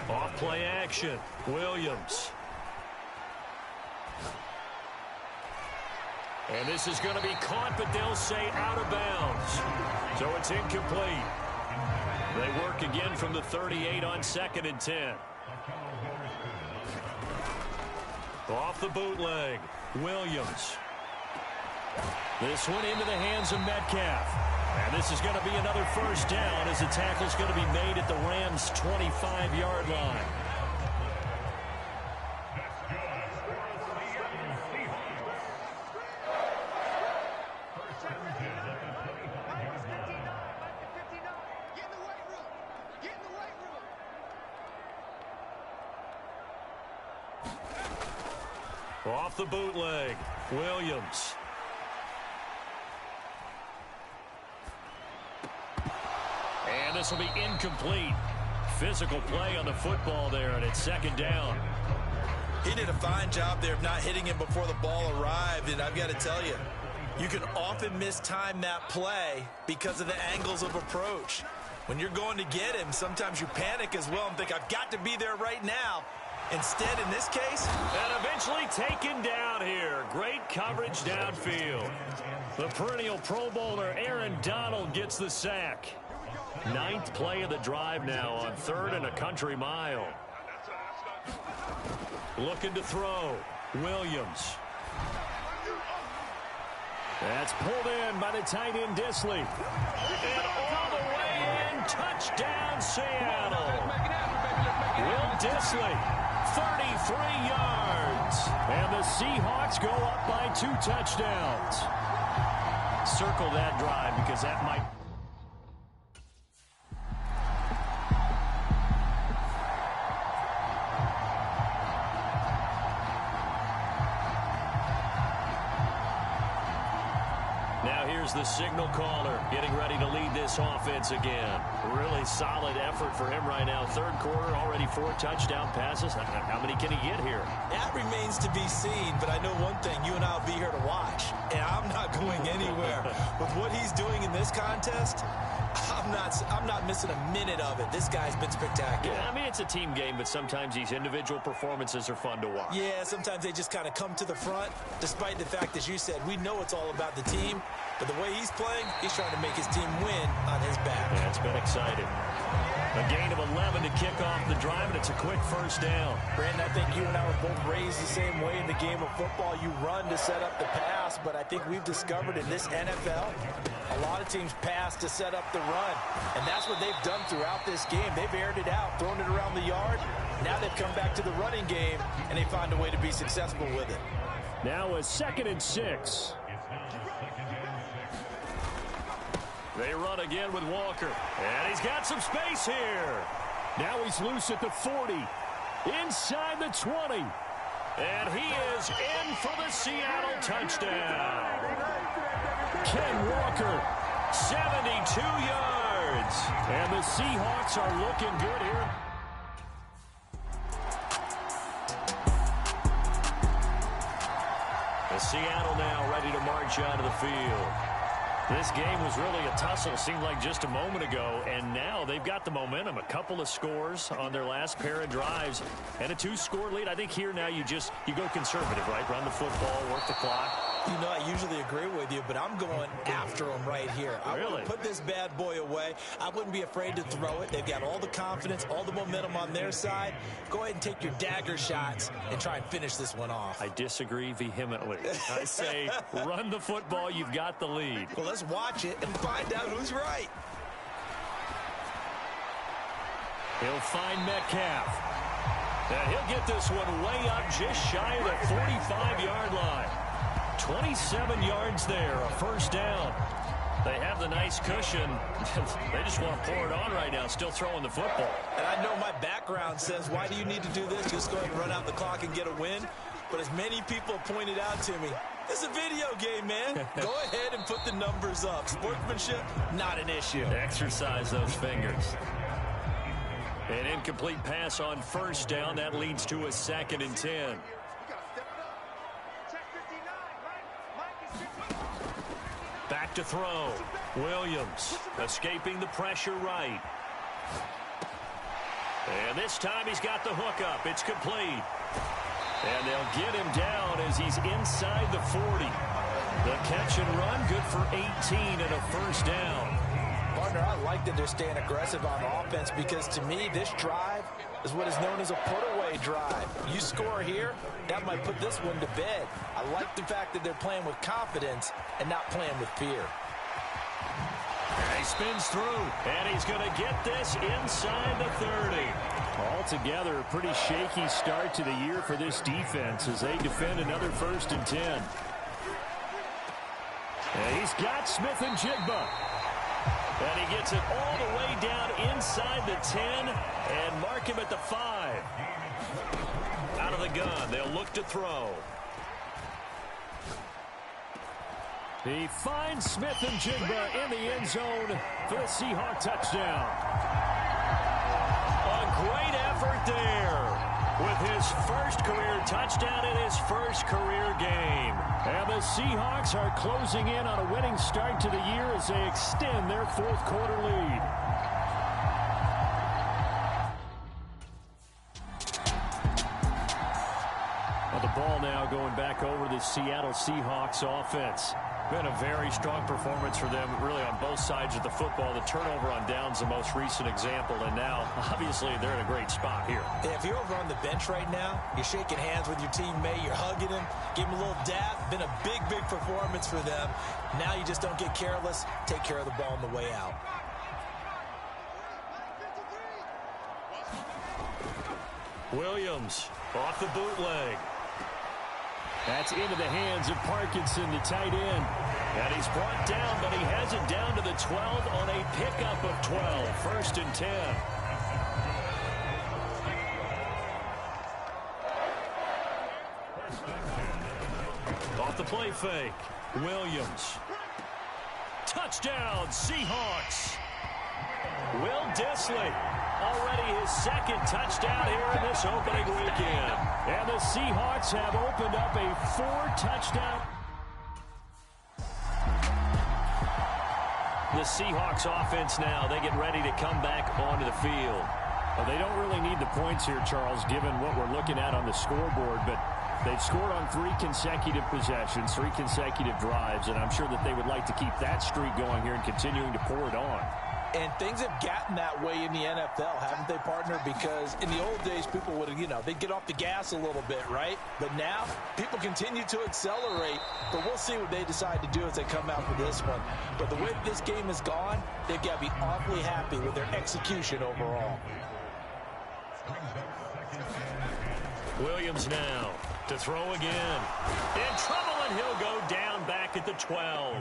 Speaker 1: Off play action. Williams. And this is going to be caught, but they'll say out of bounds. So it's incomplete. They work again from the 38 on 2nd and 10. Off the bootleg. Williams. This one into the hands of Metcalf. And this is going to be another first down as the tackle's going to be made at the Rams' 25-yard line. Off the bootleg, Williams. And this will be incomplete. Physical play on the football there, and it's 2nd down.
Speaker 3: He did a fine job there of not hitting him before the ball arrived, and I've got to tell you, you can often mistime that play because of the angles of approach. When you're going to get him, sometimes you panic as well and think, I've got to be there right now. Instead, in this case...
Speaker 1: And eventually taken down here. Great coverage downfield. The perennial Pro Bowler Aaron Donald gets the sack. 9th play of the drive now on 3rd and a country mile. Looking to throw. Williams. That's pulled in by the tight end Disley. And all the way in. Touchdown, Seattle. Will Disley. 33 yards. And the Seahawks go up by 2 touchdowns. Circle that drive because that might... Now here's the signal caller getting ready to lead this offense again. Really solid effort for him right now. 3rd quarter, already 4 touchdown passes. How many can he get here?
Speaker 3: That remains to be seen, but I know one thing. You and I will be here to watch, and I'm not going anywhere. With what he's doing in this contest, I'm not missing a minute of it. This guy's been spectacular.
Speaker 1: Yeah, I mean, it's a team game, but sometimes these individual performances are fun to watch.
Speaker 3: Yeah, sometimes they just kind of come to the front, despite the fact, as you said, we know it's all about the team. But the way he's playing, he's trying to make his team win on his back.
Speaker 1: Yeah, it's been exciting. A gain of 11 to kick off the drive, and it's a quick first down.
Speaker 3: Brandon, I think you and I were both raised the same way in the game of football. You run to set up the pass, but I think we've discovered in this NFL, a lot of teams pass to set up the run. And that's what they've done throughout this game. They've aired it out, thrown it around the yard. Now they've come back to the running game, and they find a way to be successful with it.
Speaker 1: Now a 2nd and 6. They run again with Walker. And he's got some space here. Now he's loose at the 40. Inside the 20. And he is in for the Seattle touchdown. Ken Walker, 72 yards. And the Seahawks are looking good here. The Seattle now ready to march out of the field. This game was really a tussle, seemed like just a moment ago, and now they've got the momentum. A couple of scores on their last pair of drives and a 2-score lead. I think here now you go conservative, right? Run the football, work the clock.
Speaker 3: You know, I usually agree with you, but I'm going after him right here. I want to put this bad boy away. I wouldn't be afraid to throw it. They've got all the confidence, all the momentum on their side. Go ahead and take your dagger shots and try and finish this one off.
Speaker 1: I disagree vehemently. I say run the football. You've got the lead.
Speaker 3: Well, let's watch it and find out who's right.
Speaker 1: He'll find Metcalf. And he'll get this one way up just shy of the 45-yard line. 27 yards there, a first down. They have the nice cushion. They just want to pour it on right now, still throwing the football.
Speaker 3: And I know my background says, why do you need to do this? Just go ahead and run out the clock and get a win. But as many people have pointed out to me, it's a video game, man. Go ahead and put the numbers up. Sportsmanship, not an issue.
Speaker 1: Exercise those fingers. An incomplete pass on first down. That leads to a 2nd and 10. Back to throw. Williams escaping the pressure right. And this time he's got the hook up. It's complete. And they'll get him down as he's inside the 40. The catch and run, good for 18 and a first down.
Speaker 3: Partner, I like that they're staying aggressive on offense because to me, this drive is what is known as a put-away drive. You score here, that might put this one to bed. I like the fact that they're playing with confidence and not playing with fear.
Speaker 1: And he spins through, and he's going to get this inside the 30.
Speaker 4: Altogether, a pretty shaky start to the year for this defense as they defend another 1st and 10. And he's got Smith and Jigba.
Speaker 1: And he gets it all the way down inside the 10 and mark him at the 5. Out of the gun, they'll look to throw.
Speaker 4: He finds Smith and Jigba in the end zone for the Seahawk touchdown.
Speaker 1: A great effort there with his first career touchdown in his first career game.
Speaker 4: And the Seahawks are closing in on a winning start to the year as they extend their 4th quarter lead. Well, the ball now going back over to the Seattle Seahawks offense.
Speaker 1: Been a very strong performance for them, really, on both sides of the football. The turnover on downs, the most recent example, and now, obviously, they're in a great spot here.
Speaker 3: Yeah, if you're over on the bench right now, you're shaking hands with your teammate, you're hugging him, give him a little dap. Been a big, big performance for them. Now you just don't get careless. Take care of the ball on the way out.
Speaker 1: Williams off the bootleg.
Speaker 4: That's into the hands of Parkinson, the tight end.
Speaker 1: And he's brought down, but he has it down to the 12 on a pickup of 12. 1st and 10. Off the play fake. Williams. Touchdown, Seahawks. Will Dissly. Already his 2nd touchdown here in this opening weekend.
Speaker 4: And the Seahawks have opened up a 4-touchdown.
Speaker 1: The Seahawks offense now, they get ready to come back onto the field.
Speaker 4: Well, they don't really need the points here, Charles, given what we're looking at on the scoreboard, but they've scored on 3 consecutive possessions, 3 consecutive drives, and I'm sure that they would like to keep that streak going here and continuing to pour it on.
Speaker 3: And things have gotten that way in the NFL, haven't they, partner? Because in the old days, people would, they'd get off the gas a little bit, right? But now, people continue to accelerate. But we'll see what they decide to do as they come out for this one. But the way this game has gone, they've got to be awfully happy with their execution overall.
Speaker 1: Williams now to throw again. In trouble, and he'll go down back at the 12.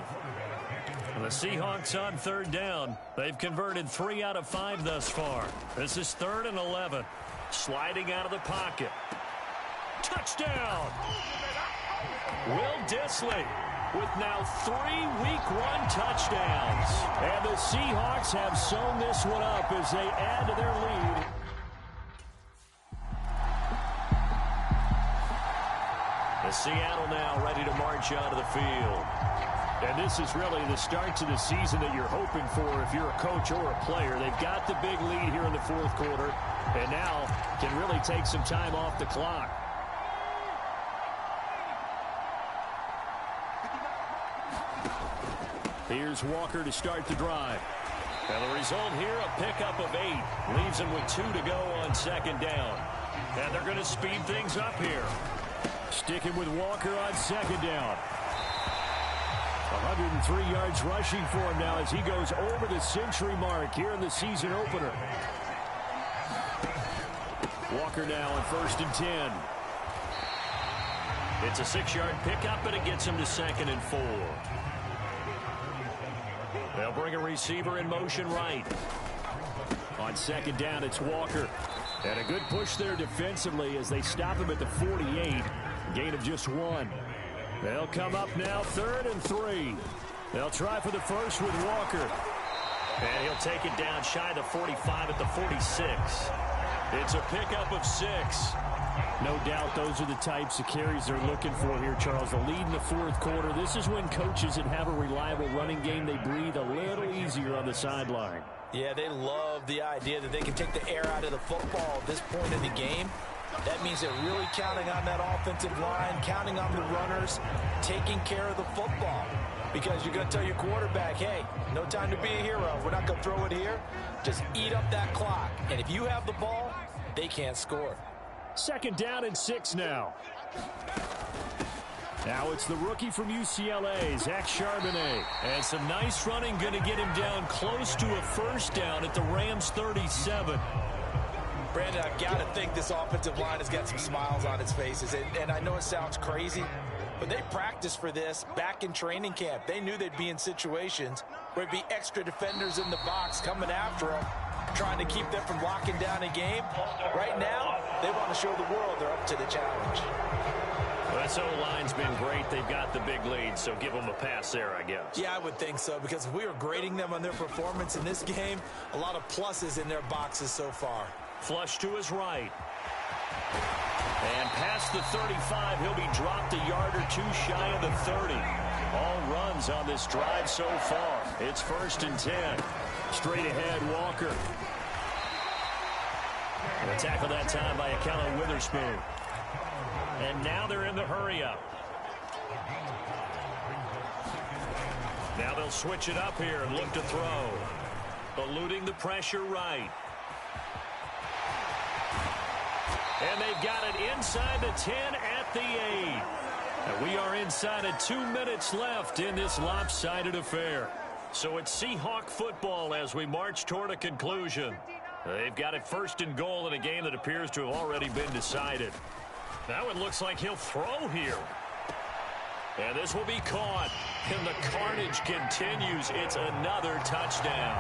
Speaker 1: The Seahawks on 3rd down. They've converted 3 out of 5 thus far. This is 3rd and 11. Sliding out of the pocket. Touchdown! Will Dissly with now 3 Week 1 touchdowns.
Speaker 4: And the Seahawks have sewn this one up as they add to their lead.
Speaker 1: The Seattle now ready to march onto the field.
Speaker 4: And this is really the start to the season that you're hoping for if you're a coach or a player. They've got the big lead here in the 4th quarter, and now can really take some time off the clock. Here's Walker to start the drive.
Speaker 1: And the result here, a pickup of 8. Leaves him with 2 to go on 2nd down. And they're going to speed things up here.
Speaker 4: Sticking with Walker on 2nd down. 103 yards rushing for him now as he goes over the century mark here in the season opener. Walker now on 1st and 10.
Speaker 1: It's a 6-yard pickup, and it gets him to 2nd and 4. They'll bring a receiver in motion right. On 2nd down, it's Walker. And a good push there defensively as they stop him at the 48. Gain of just 1. They'll come up now 3rd and 3. They'll try for the first with Walker. And he'll take it down shy of the 45 at the 46. It's a pickup of 6. No doubt those are the types of carries they're looking for here, Charles. The lead in the 4th quarter. This is when coaches that have a reliable running game, they breathe a little easier on the sideline.
Speaker 3: Yeah, they love the idea that they can take the air out of the football at this point in the game. That means they're really counting on that offensive line, counting on the runners, taking care of the football. Because you're going to tell your quarterback, hey, no time to be a hero. We're not going to throw it here. Just eat up that clock. And if you have the ball, they can't score.
Speaker 1: 2nd down and 6 now. Now it's the rookie from UCLA, Zach Charbonnet. And some nice running going to get him down close to a 1st down at the Rams' 37.
Speaker 3: Brandon, I've got to think this offensive line has got some smiles on its faces. And I know it sounds crazy, but they practiced for this back in training camp. They knew they'd be in situations where it'd be extra defenders in the box coming after them, trying to keep them from locking down a game. Right now, they want to show the world they're up to the challenge.
Speaker 1: Well, this O-line's been great. They've got the big lead, so give them a pass there, I guess.
Speaker 3: Yeah, I would think so, because if we were grading them on their performance in this game, a lot of pluses in their boxes so far.
Speaker 1: Flush to his right. And past the 35, he'll be dropped a yard or 2 shy of the 30. All runs on this drive so far. It's 1st and 10. Straight ahead, Walker. And a tackle that time by Akello Witherspoon. And now they're in the hurry-up. Now they'll switch it up here and look to throw. Eluding the pressure right. And they've got it inside the 10 at the 8. And we are inside of 2 minutes left in this lopsided affair. So it's Seahawk football as we march toward a conclusion. They've got it 1st and goal in a game that appears to have already been decided. That one looks like he'll throw here. And this will be caught. And the carnage continues. It's another touchdown.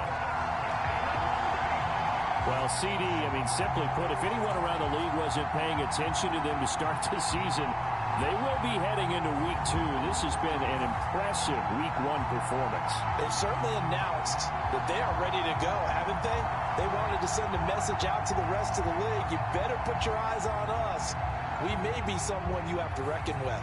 Speaker 1: Well, CD, simply put, if anyone around the league wasn't paying attention to them to start the season, they will be heading into Week 2. This has been an impressive Week 1 performance.
Speaker 3: They've certainly announced that they are ready to go, haven't they? They wanted to send a message out to the rest of the league. You better put your eyes on us. We may be someone you have to reckon with.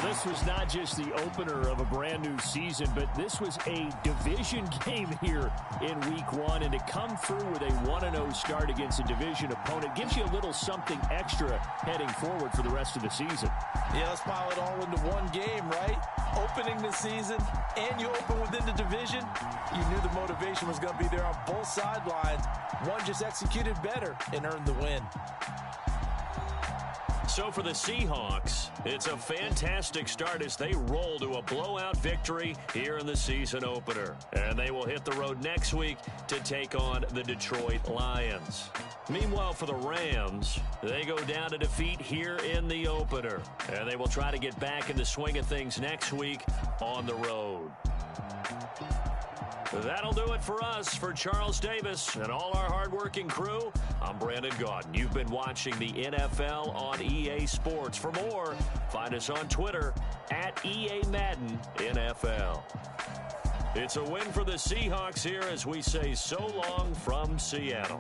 Speaker 1: This was not just the opener of a brand new season, but this was a division game here in Week 1. And to come through with a 1-0 start against a division opponent gives you a little something extra heading forward for the rest of the season.
Speaker 3: Yeah, let's pile it all into one game, right? Opening the season, and you open within the division. You knew the motivation was going to be there on both sidelines. One just executed better and earned the win.
Speaker 1: So for the Seahawks, it's a fantastic start as they roll to a blowout victory here in the season opener. And they will hit the road next week to take on the Detroit Lions. Meanwhile, for the Rams, they go down to defeat here in the opener. And they will try to get back in the swing of things next week on the road. That'll do it for us. For Charles Davis and all our hardworking crew, I'm Brandon Gaudin. You've been watching the NFL on EA Sports. For more, find us on Twitter at EA Madden NFL. It's a win for the Seahawks here as we say so long from Seattle.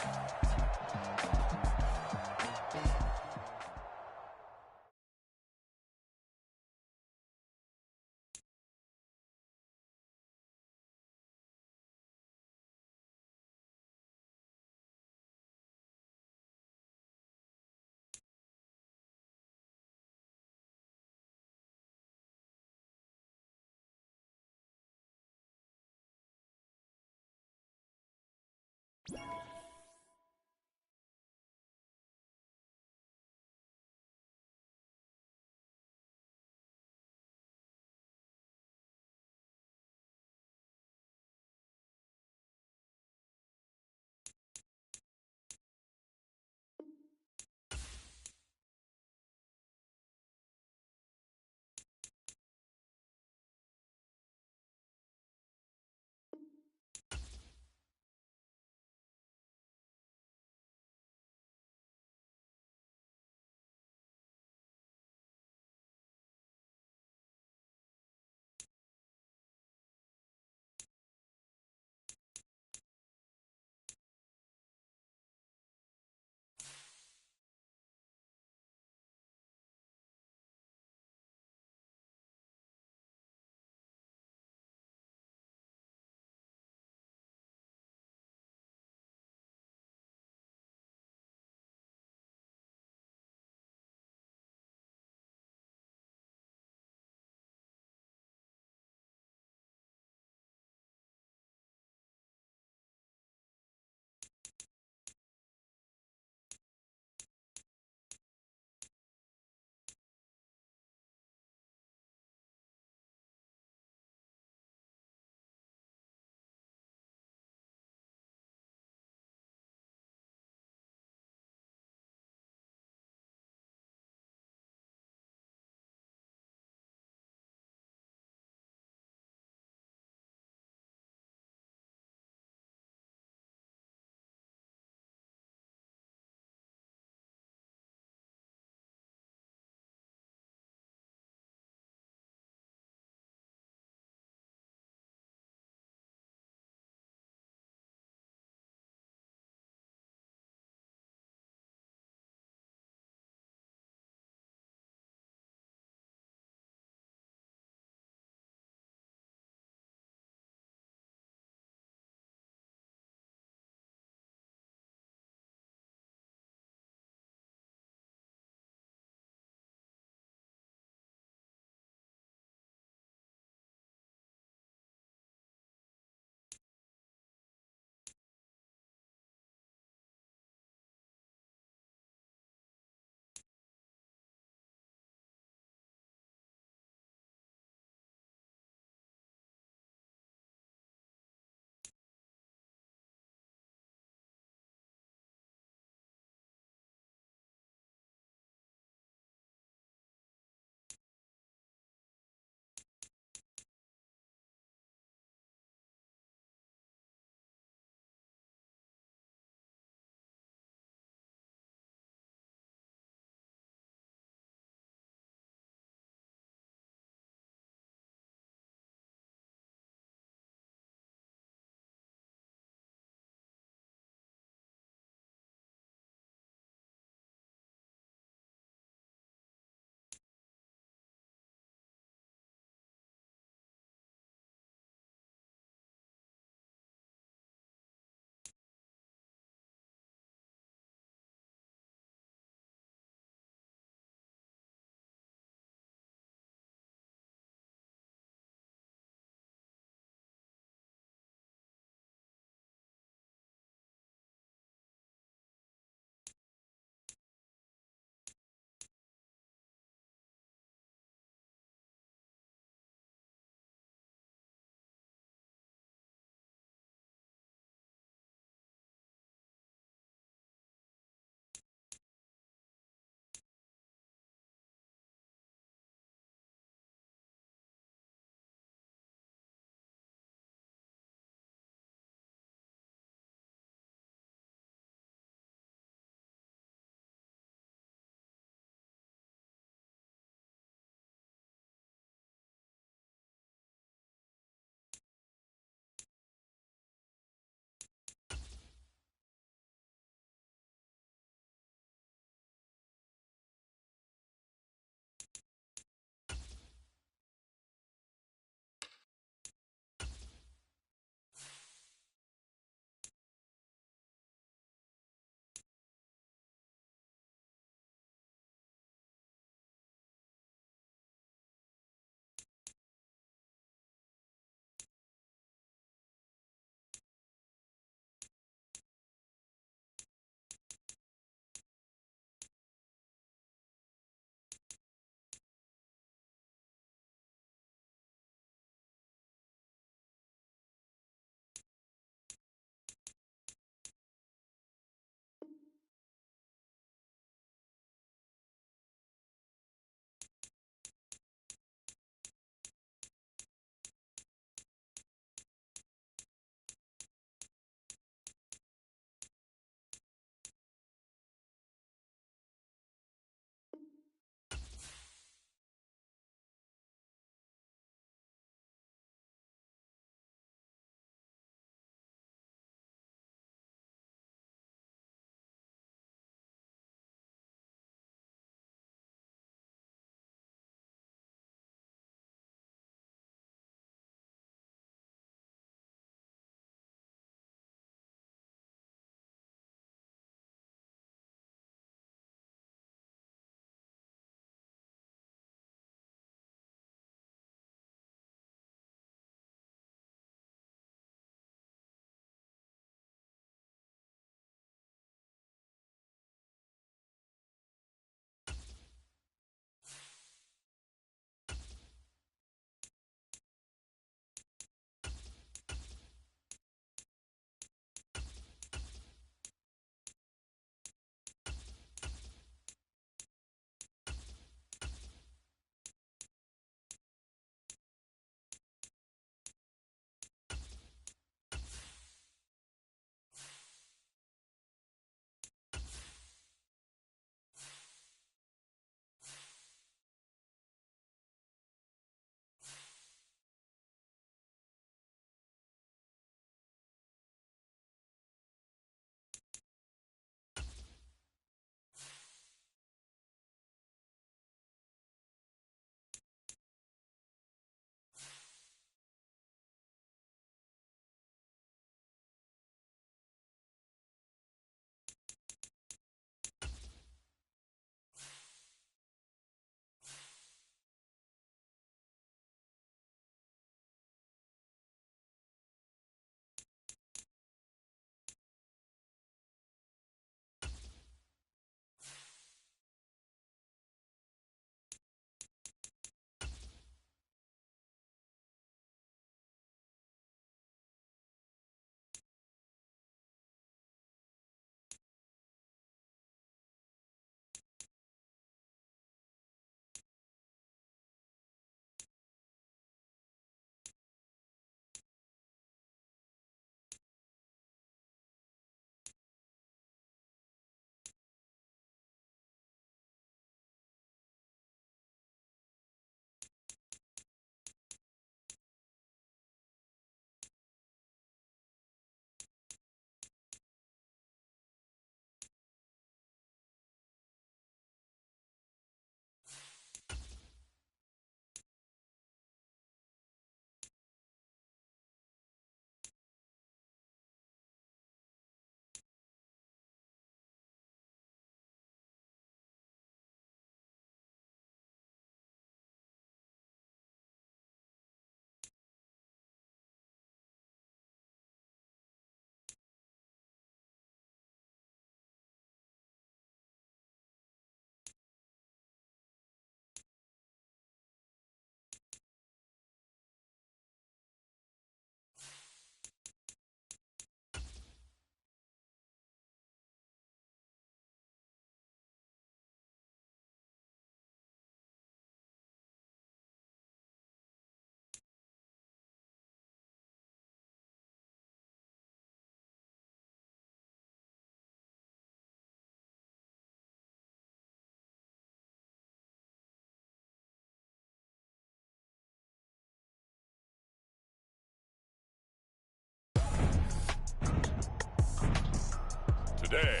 Speaker 2: today.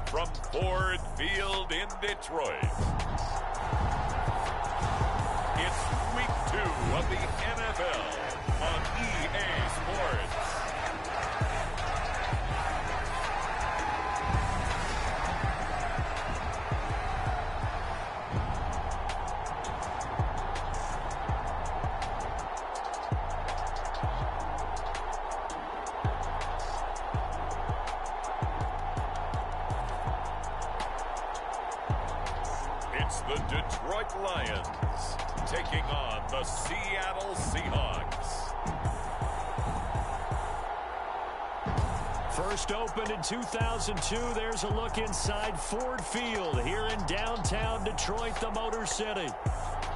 Speaker 2: From Ford Field in Detroit, it's Week 2 of the NFL on EA Sports. It's the Detroit Lions taking on the Seattle Seahawks.
Speaker 1: First opened in 2002, there's a look inside Ford Field here in downtown Detroit, the Motor City.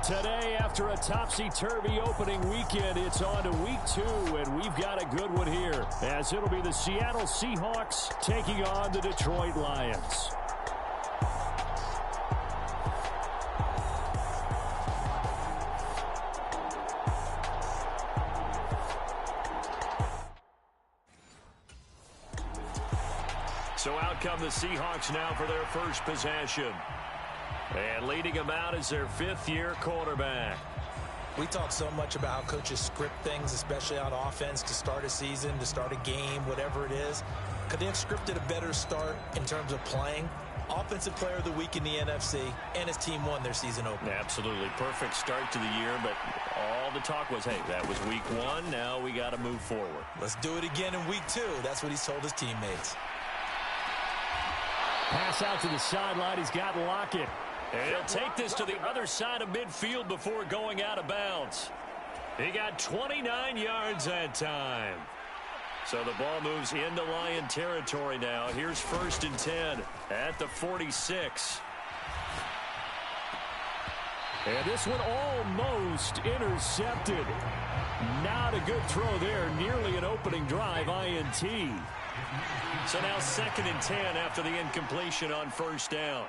Speaker 1: Today, after a topsy-turvy opening weekend, it's on to Week 2, and we've got a good one here, as it'll be the Seattle Seahawks taking on the Detroit Lions. So out come the Seahawks now for their first possession. And leading them out is their fifth-year quarterback.
Speaker 3: We talk so much about how coaches script things, especially on offense, to start a season, to start a game, whatever it is. Could they have scripted a better start in terms of playing? Offensive Player of the Week in the NFC, and his team won their season opener.
Speaker 1: Absolutely. Perfect start to the year, but all the talk was, hey, that was Week 1. Now we got to move forward.
Speaker 3: Let's do it again in Week 2. That's what he's told his teammates.
Speaker 1: Pass out to the sideline. He's got Lockett. And he'll take this to the other side of midfield before going out of bounds. He got 29 yards that time. So the ball moves into Lion territory now. Here's 1st and 10 at the 46. And this one almost intercepted. Not a good throw there. Nearly an opening drive, INT. So now 2nd and 10 after the incompletion on 1st down.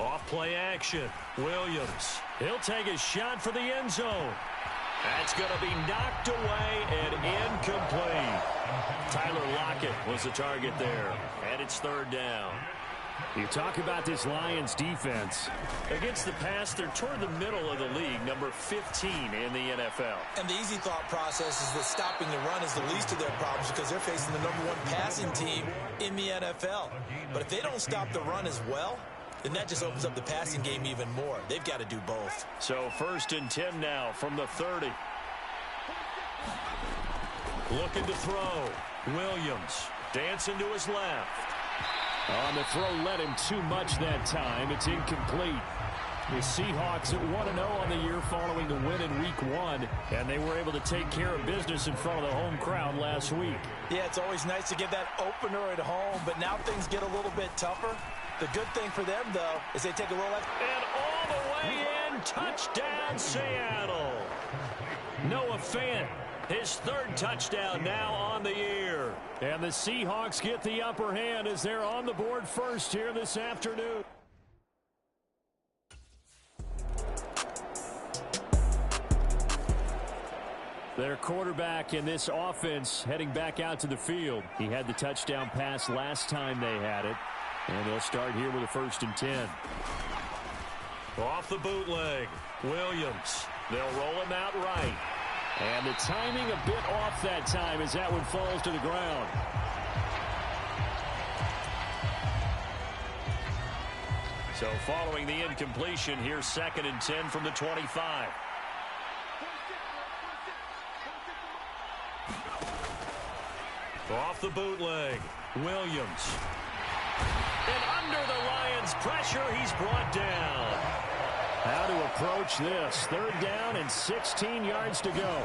Speaker 1: Off play action. Williams. He'll take a shot for the end zone. That's going to be knocked away and incomplete. Tyler Lockett was the target there. And it's 3rd down. You talk about this Lions defense. Against the pass, they're toward the middle of the league, number 15 in the NFL.
Speaker 3: And the easy thought process is that stopping the run is the least of their problems because they're facing the number 1 passing team in the NFL. But if they don't stop the run as well, then that just opens up the passing game even more. They've got to do both.
Speaker 1: So 1st and 10 now from the 30. Looking to throw. Williams dancing to his left. On the throw, led him too much that time. It's incomplete. The Seahawks at 1-0 on the year following the win in Week 1, and they were able to take care of business in front of the home crowd last week.
Speaker 3: Yeah, it's always nice to get that opener at home, but now things get a little bit tougher. The good thing for them, though, is they take a roll.
Speaker 1: And all the way in, touchdown Seattle. Noah Fant, his 3rd touchdown now on the year. And the Seahawks get the upper hand as they're on the board first here this afternoon. Their quarterback in this offense heading back out to the field. He had the touchdown pass last time they had it. And they'll start here with a 1st and 10. Off the bootleg. Williams. They'll roll him out right. And the timing a bit off that time as that one falls to the ground. So following the incompletion, here's 2nd and 10 from the 25. Off the bootleg. Williams. And under the Lions' pressure, he's brought down. How to approach this. 3rd down and 16 yards to go.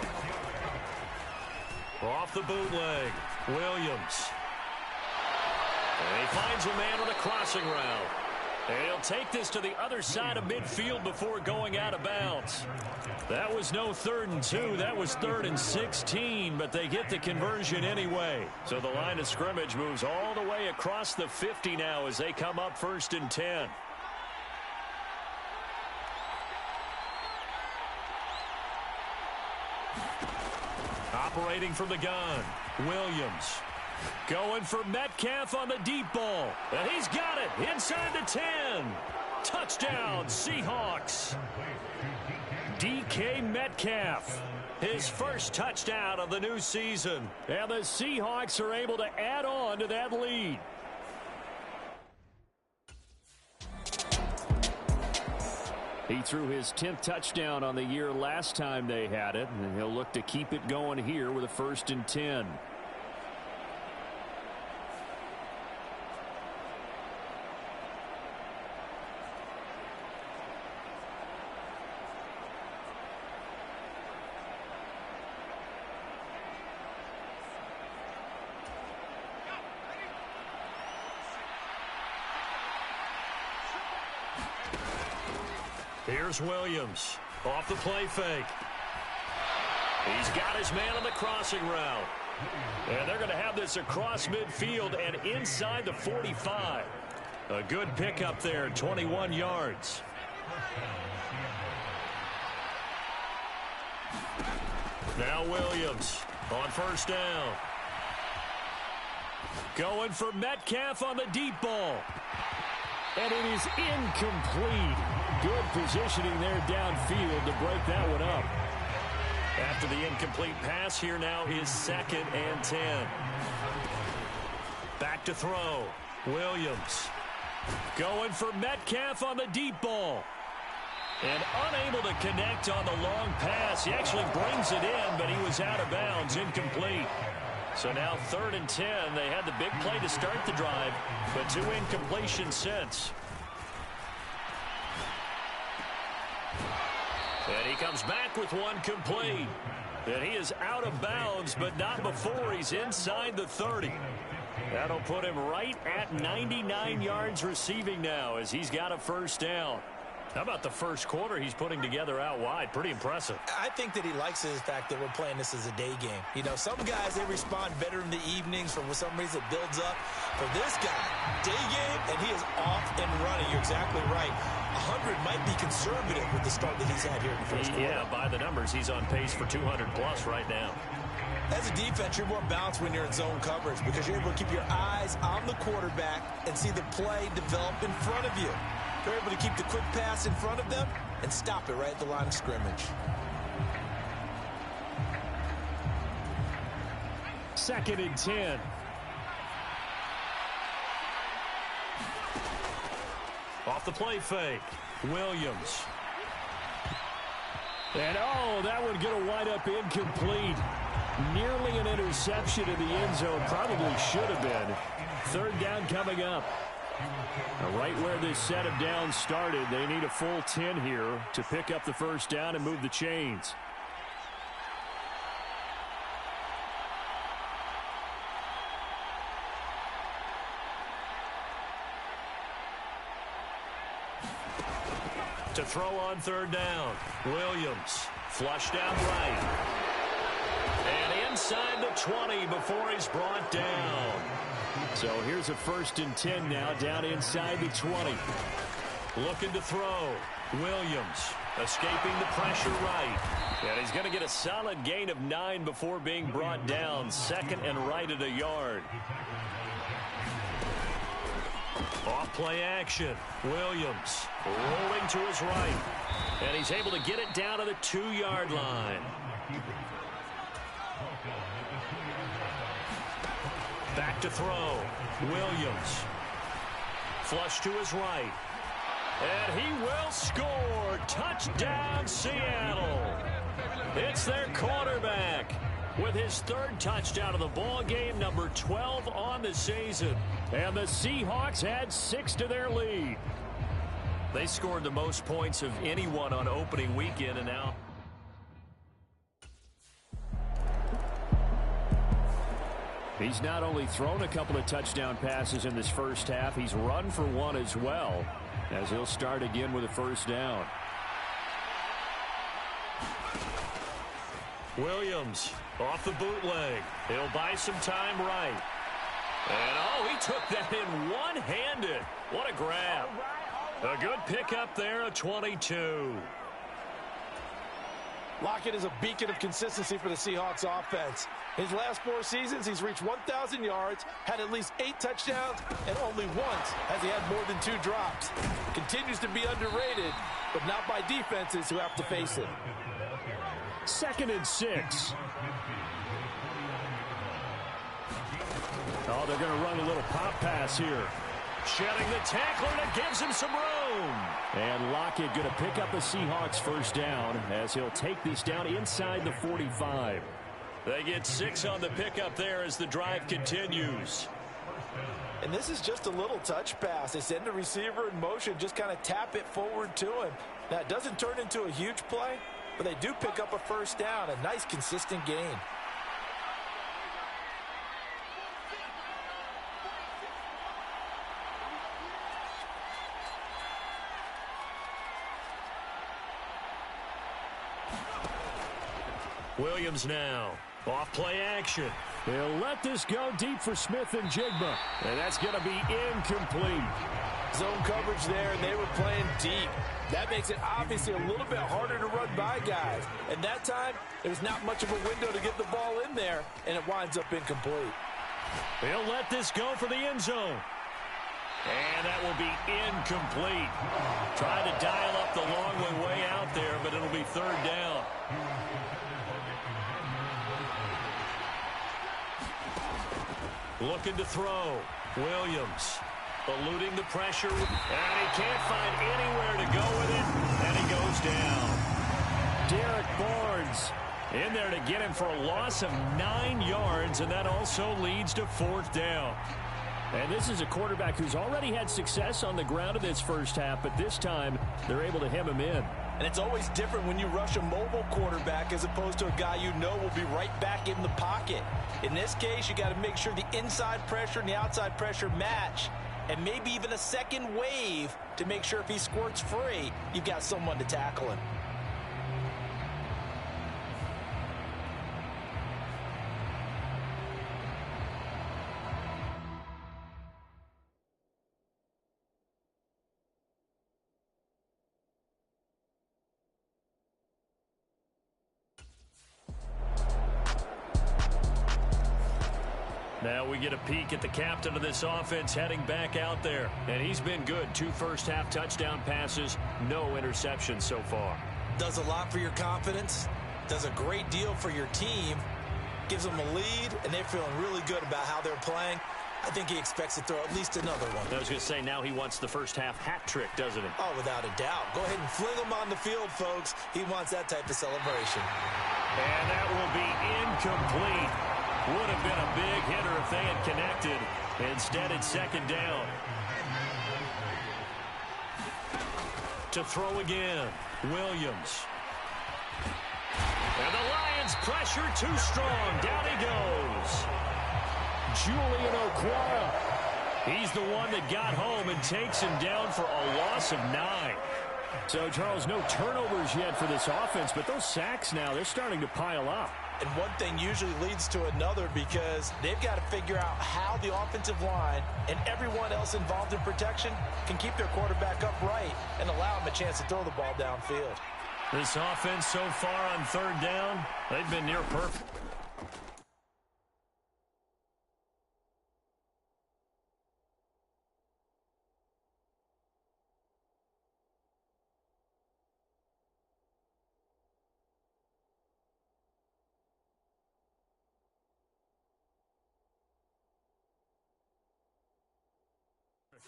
Speaker 1: Off the bootleg. Williams. And he finds a man on a crossing route. And he'll take this to the other side of midfield before going out of bounds.
Speaker 4: That was no 3rd and 2. That was 3rd and 16, but they get the conversion anyway. So the line of scrimmage moves all the way across the 50 now as they come up 1st and 10. Operating from the gun, Williams. Going for Metcalf on the deep ball. And he's got it inside the 10. Touchdown, Seahawks. DK Metcalf, his first touchdown of the new season. And the Seahawks are able to add on to that lead. He threw his 10th touchdown on the year last time they had it, and he'll look to keep it going here with a 1st and 10. Here's Williams off the play fake. He's got his man on the crossing route. And they're going to have this across midfield and inside the 45. A good pickup there, 21 yards. Now Williams on 1st down. Going for Metcalf on the deep ball. And it is incomplete. Good positioning there downfield to break that one up. After the incomplete pass, here now is 2nd and 10. Back to throw. Williams going for Metcalf on the deep ball. And unable to connect on the long pass. He actually brings it in, but he was out of bounds, incomplete. So now 3rd and 10. They had the big play to start the drive, but 2 incompletions since. And he comes back with 1 complete. And he is out of bounds, but not before he's inside the 30. That'll put him right at 99 yards receiving now as he's got a 1st down. How about the first quarter he's putting together out wide? Pretty impressive.
Speaker 3: I think that he likes the fact that we're playing this as a day game. You know, some guys, they respond better in the evenings. For some reason, it builds up. For this guy, day game, and he is off and running. You're exactly right. 100 might be conservative with the start that he's had here in the first quarter.
Speaker 4: Yeah, by the numbers, he's on pace for 200-plus right now.
Speaker 3: As a defense, you're more balanced when you're in zone coverage because you're able to keep your eyes on the quarterback and see the play develop in front of you. They're able to keep the quick pass in front of them and stop it right at the line of scrimmage.
Speaker 4: 2nd and 10. Off the play fake. Williams. And that one going to wind up incomplete. Nearly an interception in the end zone. Probably should have been. 3rd down coming up. Right where this set of downs started, they need a full 10 here to pick up the 1st down and move the chains. To throw on 3rd down, Williams flushed out right. And inside the 20 before he's brought down. So here's a 1st and 10 now, down inside the 20. Looking to throw. Williams escaping the pressure right. And he's going to get a solid gain of 9 before being brought down. 2nd and right at a yard. Off play action. Williams rolling to his right. And he's able to get it down to the 2-yard line. Back to throw. Williams. Flush to his right. And he will score. Touchdown, Seattle. It's their quarterback with his 3rd touchdown of the ball game, number 12 on the season. And the Seahawks add 6 to their lead. They scored the most points of anyone on opening weekend, and now he's not only thrown a couple of touchdown passes in this first half, he's run for 1 as well, as he'll start again with a 1st down.
Speaker 1: Williams off the bootleg. He'll buy some time right. And, oh, he took that in one-handed. What a grab. A good pickup there, a 22.
Speaker 3: Lockett is a beacon of consistency for the Seahawks offense. His last 4 seasons, he's reached 1,000 yards, had at least 8 touchdowns, and only once has he had more than 2 drops. Continues to be underrated, but not by defenses who have to face it.
Speaker 4: 2nd and 6. Oh, they're going to run a little pop pass here.
Speaker 1: Shedding the tackler, and it gives him some room.
Speaker 4: And Lockett going to pick up a Seahawks first down as he'll take this down inside the 45.
Speaker 1: They get 6 on the pickup there as the drive continues.
Speaker 3: And this is just a little touch pass. They send the receiver in motion, just kind of tap it forward to him. Now, it doesn't turn into a huge play, but they do pick up a first down, a nice, consistent gain.
Speaker 1: Williams now. Off play action.
Speaker 4: They'll let this go deep for Smith and Jigba.
Speaker 1: And that's going to be incomplete.
Speaker 3: Zone coverage there, and they were playing deep. That makes it obviously a little bit harder to run by guys. And that time, there's not much of a window to get the ball in there, and it winds up incomplete.
Speaker 1: They'll let this go for the end zone. And that will be incomplete. Trying to dial up the long way out there, but it'll be 3rd down. Looking to throw. Williams eluding the pressure. And he can't find anywhere to go with it. And he goes down.
Speaker 4: Derek Barnes
Speaker 1: in there to get him for a loss of 9 yards. And that also leads to 4th down.
Speaker 4: And this is a quarterback who's already had success on the ground in this first half, but this time they're able to hem him in.
Speaker 3: And it's always different when you rush a mobile quarterback as opposed to a guy you know will be right back in the pocket. In this case, you got to make sure the inside pressure and the outside pressure match, and maybe even a second wave to make sure if he squirts free, you've got someone to tackle him.
Speaker 1: Now we get a peek at the captain of this offense heading back out there. And he's been good. 2 first-half touchdown passes, no interceptions so far.
Speaker 3: Does a lot for your confidence, does a great deal for your team, gives them a lead, and they're feeling really good about how they're playing. I think he expects to throw at least another one.
Speaker 1: I was going to say, now he wants the first-half hat trick, doesn't he?
Speaker 3: Oh, without a doubt. Go ahead and fling him on the field, folks. He wants that type of celebration.
Speaker 1: And that will be incomplete. Would have been a big hitter if they had connected. Instead, it's 2nd down. To throw again, Williams. And the Lions pressure too strong. Down he goes.
Speaker 4: Julian Okwara.
Speaker 1: He's the one that got home and takes him down for a loss of 9.
Speaker 4: So, Charles, no turnovers yet for this offense, but those sacks now, they're starting to pile up.
Speaker 3: And one thing usually leads to another because they've got to figure out how the offensive line and everyone else involved in protection can keep their quarterback upright and allow him a chance to throw the ball downfield.
Speaker 1: This offense so far on 3rd down, they've been near perfect.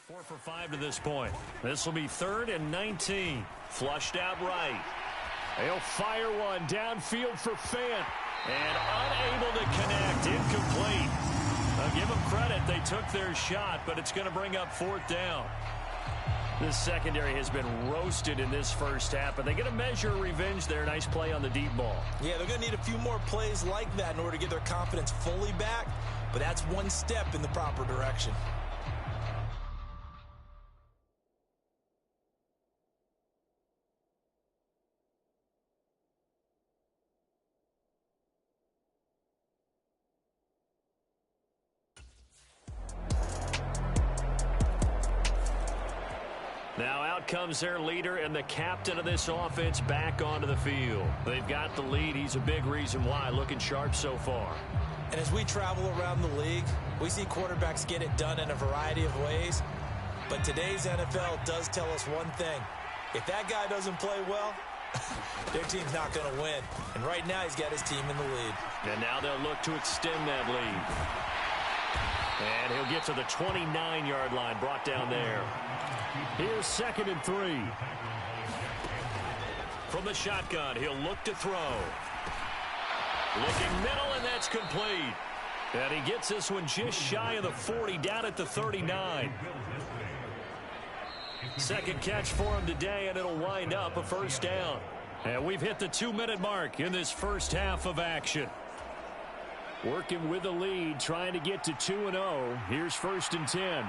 Speaker 1: Four for 5 to this point. This will be 3rd and 19. Flushed out right.
Speaker 4: They'll fire one downfield for Fant.
Speaker 1: And unable to connect. Incomplete. I'll give them credit. They took their shot, but it's going to bring up 4th down. This secondary has been roasted in this first half, but they get a measure of revenge there. Nice play on the deep ball.
Speaker 3: Yeah, they're going to need a few more plays like that in order to get their confidence fully back, but that's one step in the proper direction.
Speaker 1: Out comes their leader and the captain of this offense back onto the field. They've got the lead. He's a big reason why. Looking sharp so far.
Speaker 3: And as we travel around the league, we see quarterbacks get it done in a variety of ways. But today's NFL does tell us one thing. If that guy doesn't play well, their team's not going to win. And right now he's got his team in the lead.
Speaker 1: And now they'll look to extend that lead. And he'll get to the 29-yard line, brought down there.
Speaker 4: Here's 2nd and 3.
Speaker 1: From the shotgun, he'll look to throw. Looking middle, and that's complete. And he gets this one just shy of the 40, down at the 39. Second catch for him today, and it'll wind up a first down. And we've hit the 2-minute mark in this first half of action.
Speaker 4: Working with the lead, trying to get to 2-0. Here's 1st and 10.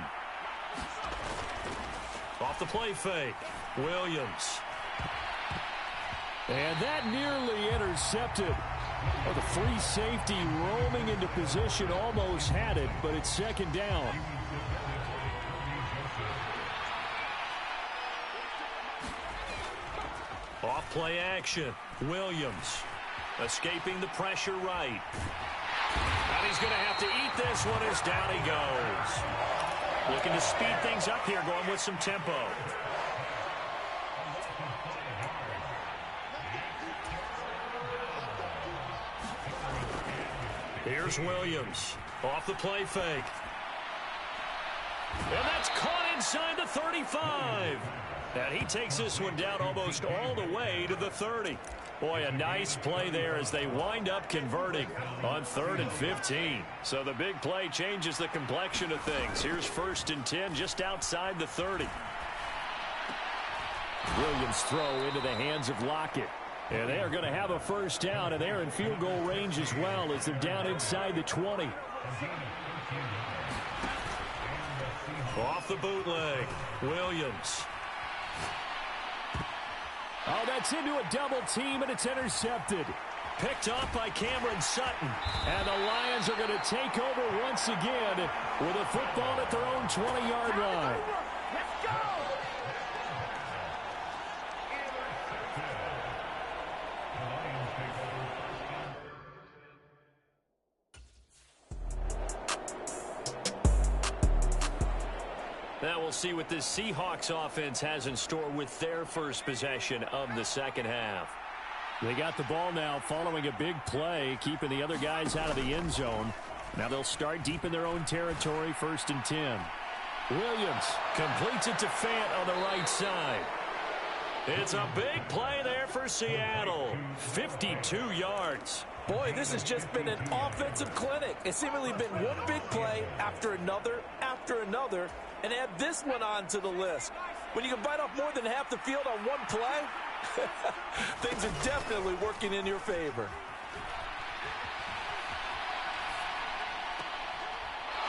Speaker 1: Off the play fake, Williams.
Speaker 4: And that nearly intercepted. Oh, the free safety roaming into position, almost had it, but it's 2nd down.
Speaker 1: Off play action, Williams. Escaping the pressure right. And he's going to have to eat this one as down he goes. Looking to speed things up here, going with some tempo. Here's Williams. Off the play fake. And that's caught inside the 35. And he takes this one down almost all the way to the 30. Boy, a nice play there as they wind up converting on 3rd and 15. So the big play changes the complexion of things. Here's 1st and 10 just outside the 30.
Speaker 4: Williams throw into the hands of Lockett. And they are going to have a first down, and they're in field goal range as well as they're down inside the 20.
Speaker 1: Off the bootleg, Williams.
Speaker 4: Oh, that's into a double team, and it's intercepted.
Speaker 1: Picked off by Cameron Sutton.
Speaker 4: And the Lions are going to take over once again with a football at their own 20-yard line.
Speaker 5: Let's go!
Speaker 1: Now we'll see what this Seahawks offense has in store with their first possession of the second half.
Speaker 4: They got the ball now following a big play, keeping the other guys out of the end zone. Now they'll start deep in their own territory, 1st and 10.
Speaker 1: Williams completes it to Fant on the right side. It's a big play there for Seattle. 52 yards.
Speaker 3: Boy, this has just been an offensive clinic. It's seemingly been one big play after another, and add this one on to the list. When you can bite off more than half the field on one play, things are definitely working in your favor.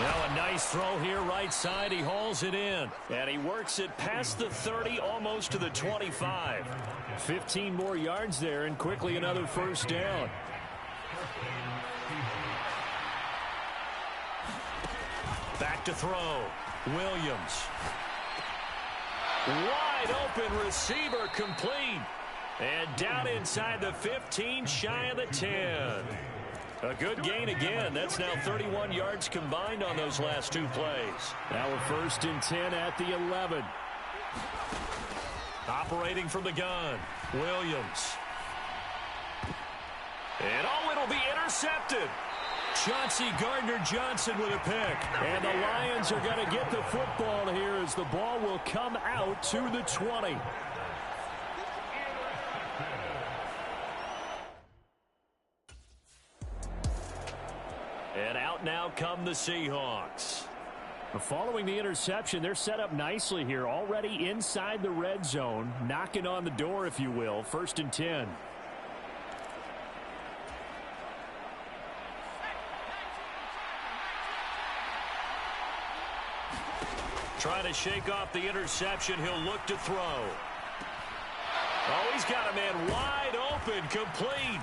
Speaker 1: Now a nice throw here right side. He hauls it in. And he works it past the 30, almost to the 25.
Speaker 4: 15 more yards there, and quickly another first down.
Speaker 1: Back to throw. Williams. Wide open receiver, complete. And down inside the 15, shy of the 10. A good gain again. That's now 31 yards combined on those last two plays.
Speaker 4: Now a 1st and 10 at the 11.
Speaker 1: Operating from the gun, Williams. And it'll be intercepted. Chauncey Gardner-Johnson with a pick.
Speaker 4: And the Lions are going to get the football here as the ball will come out to the 20.
Speaker 1: And out now come the Seahawks.
Speaker 4: Following the interception, they're set up nicely here, already inside the red zone, knocking on the door, if you will. 1st and 10.
Speaker 1: Trying to shake off the interception. He'll look to throw. Oh, he's got a man wide open, complete.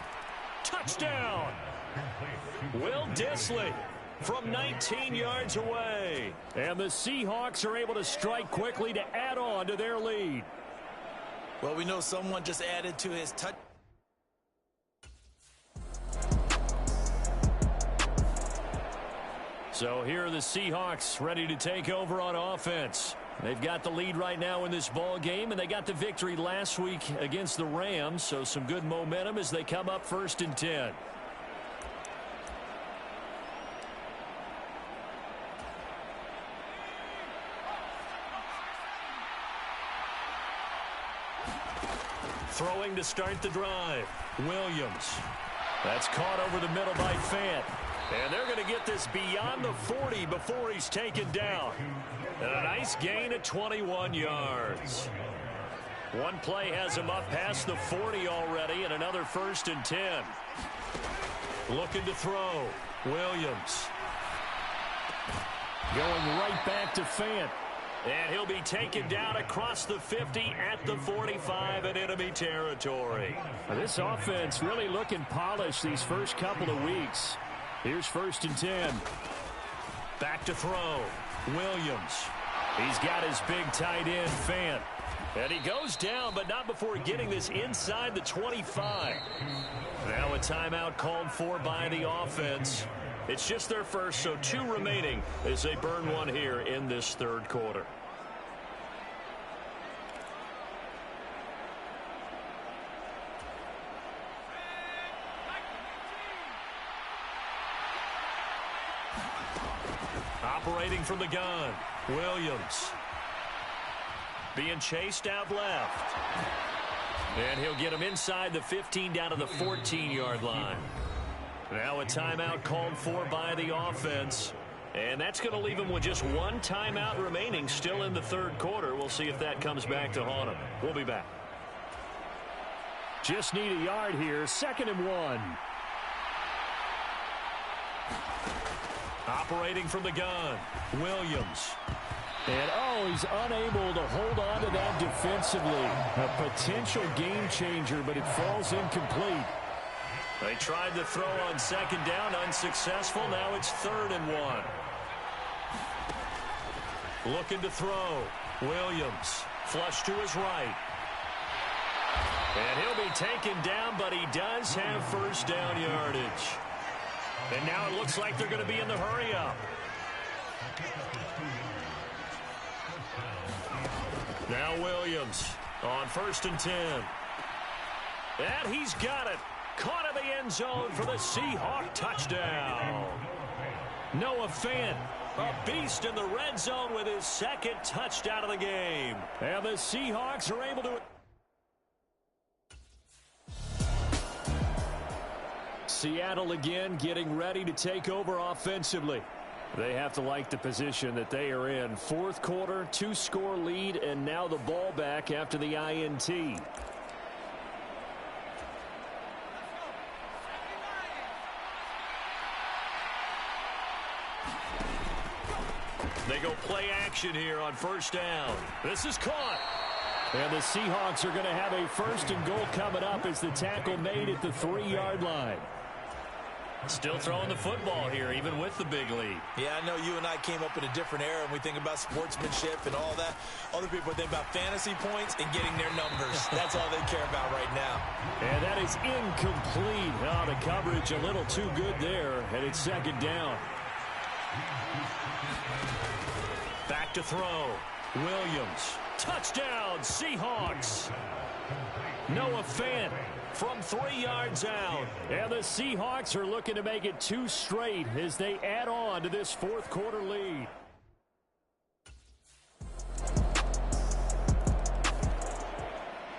Speaker 1: Touchdown. Will Dissly. from 19 yards away. And the Seahawks are able to strike quickly to add on to their lead.
Speaker 3: Well, we know someone just added to his touch.
Speaker 1: So here are the Seahawks ready to take over on offense. They've got the lead right now in this ball game, and they got the victory last week against the Rams, so some good momentum as they come up 1st and 10. Throwing to start the drive, Williams. That's caught over the middle by Fant. And they're going to get this beyond the 40 before he's taken down. And a nice gain at 21 yards. One play has him up past the 40 already, and another 1st and 10. Looking to throw, Williams. Going right back to Fant. And he'll be taken down across the 50 at the 45 in enemy territory. This offense really looking polished these first couple of weeks. Here's 1st and 10. Back to throw. Williams. He's got his big tight end, Fant. And he goes down, but not before getting this inside the 25. Now a timeout called for by the offense. It's just their first, so 2 remaining as they burn one here in this 3rd quarter. Operating from the gun, Williams. Being chased out left. And he'll get him inside the 15 down to the 14-yard line. Now a timeout called for by the offense. And that's going to leave him with just 1 timeout remaining still in the 3rd quarter. We'll see if that comes back to haunt him. We'll be back. Just need a yard here. 2nd and 1. Operating from the gun, Williams. And, he's unable to hold on to that defensively. A potential game changer, but it falls incomplete. They tried to throw on 2nd down, unsuccessful. Now it's 3rd and 1. Looking to throw, Williams. Flush to his right. And he'll be taken down, but he does have 1st down yardage. And now it looks like they're going to be in the hurry-up. Now Williams on 1st and 10. And he's got it. Caught in the end zone for the Seahawk touchdown. Noah Fant, a beast in the red zone with his 2nd touchdown of the game. And the Seahawks are able to... Seattle again getting ready to take over offensively. They have to like the position that they are in. 4th quarter, 2-score lead, and now the ball back after the INT. They go play action here on 1st down. This is caught. And the Seahawks are going to have a 1st and goal coming up as the tackle made at the 3-yard line. Still throwing the football here, even with the big lead.
Speaker 3: Yeah, I know you and I came up in a different era, and we think about sportsmanship and all that. Other people think about fantasy points and getting their numbers. That's all they care about right now.
Speaker 1: And that is incomplete. Oh, the coverage a little too good there, and it's 2nd down. Back to throw. Williams. Touchdown, Seahawks. Noah Fant from 3 yards out. And the Seahawks are looking to make it 2 straight as they add on to this 4th quarter lead.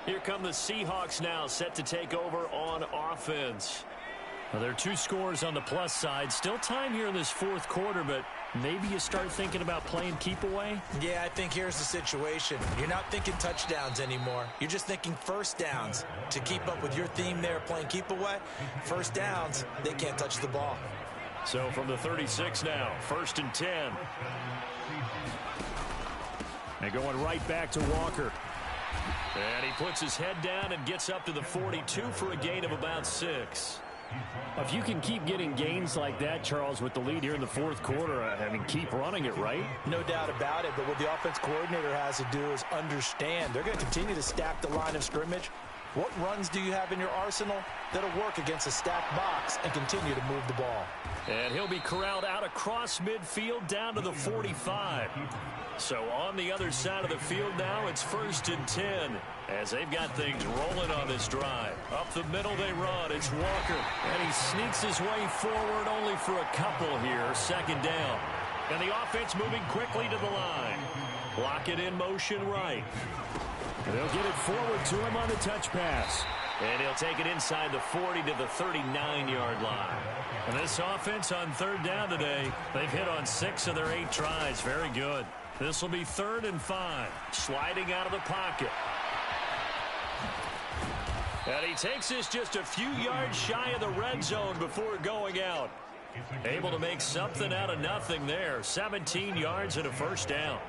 Speaker 1: Here come the Seahawks now, set to take over on offense. Well, there are 2 scores on the plus side. Still time here in this 4th quarter, but maybe you start thinking about playing keep away?
Speaker 3: Yeah, I think here's the situation. You're not thinking touchdowns anymore. You're just thinking 1st downs. To keep up with your theme there, playing keep away, 1st downs, they can't touch the ball.
Speaker 1: So from the 36 now, 1st and 10. And going right back to Walker. And he puts his head down and gets up to the 42 for a gain of about 6.
Speaker 4: If you can keep getting gains like that, Charles, with the lead here in the fourth quarter, I mean, keep running it, right?
Speaker 3: No doubt about it, but what the offense coordinator has to do is understand they're going to continue to stack the line of scrimmage. What runs do you have in your arsenal that'll work against a stacked box and continue to move the ball?
Speaker 1: And he'll be corralled out across midfield down to the 45. So on the other side of the field now, it's 1st and 10 as they've got things rolling on this drive. Up the middle they run. It's Walker. And he sneaks his way forward only for a couple here. 2nd down. And the offense moving quickly to the line. Lock it in motion right.
Speaker 4: They'll get it forward to him on the touch pass.
Speaker 1: And he'll take it inside the 40 to the 39-yard line. And this offense on 3rd down today, they've hit on 6 of their 8 tries. Very good. This will be 3rd and 5. Sliding out of the pocket. And he takes this just a few yards shy of the red zone before going out. Able to make something out of nothing there. 17 yards and a 1st down.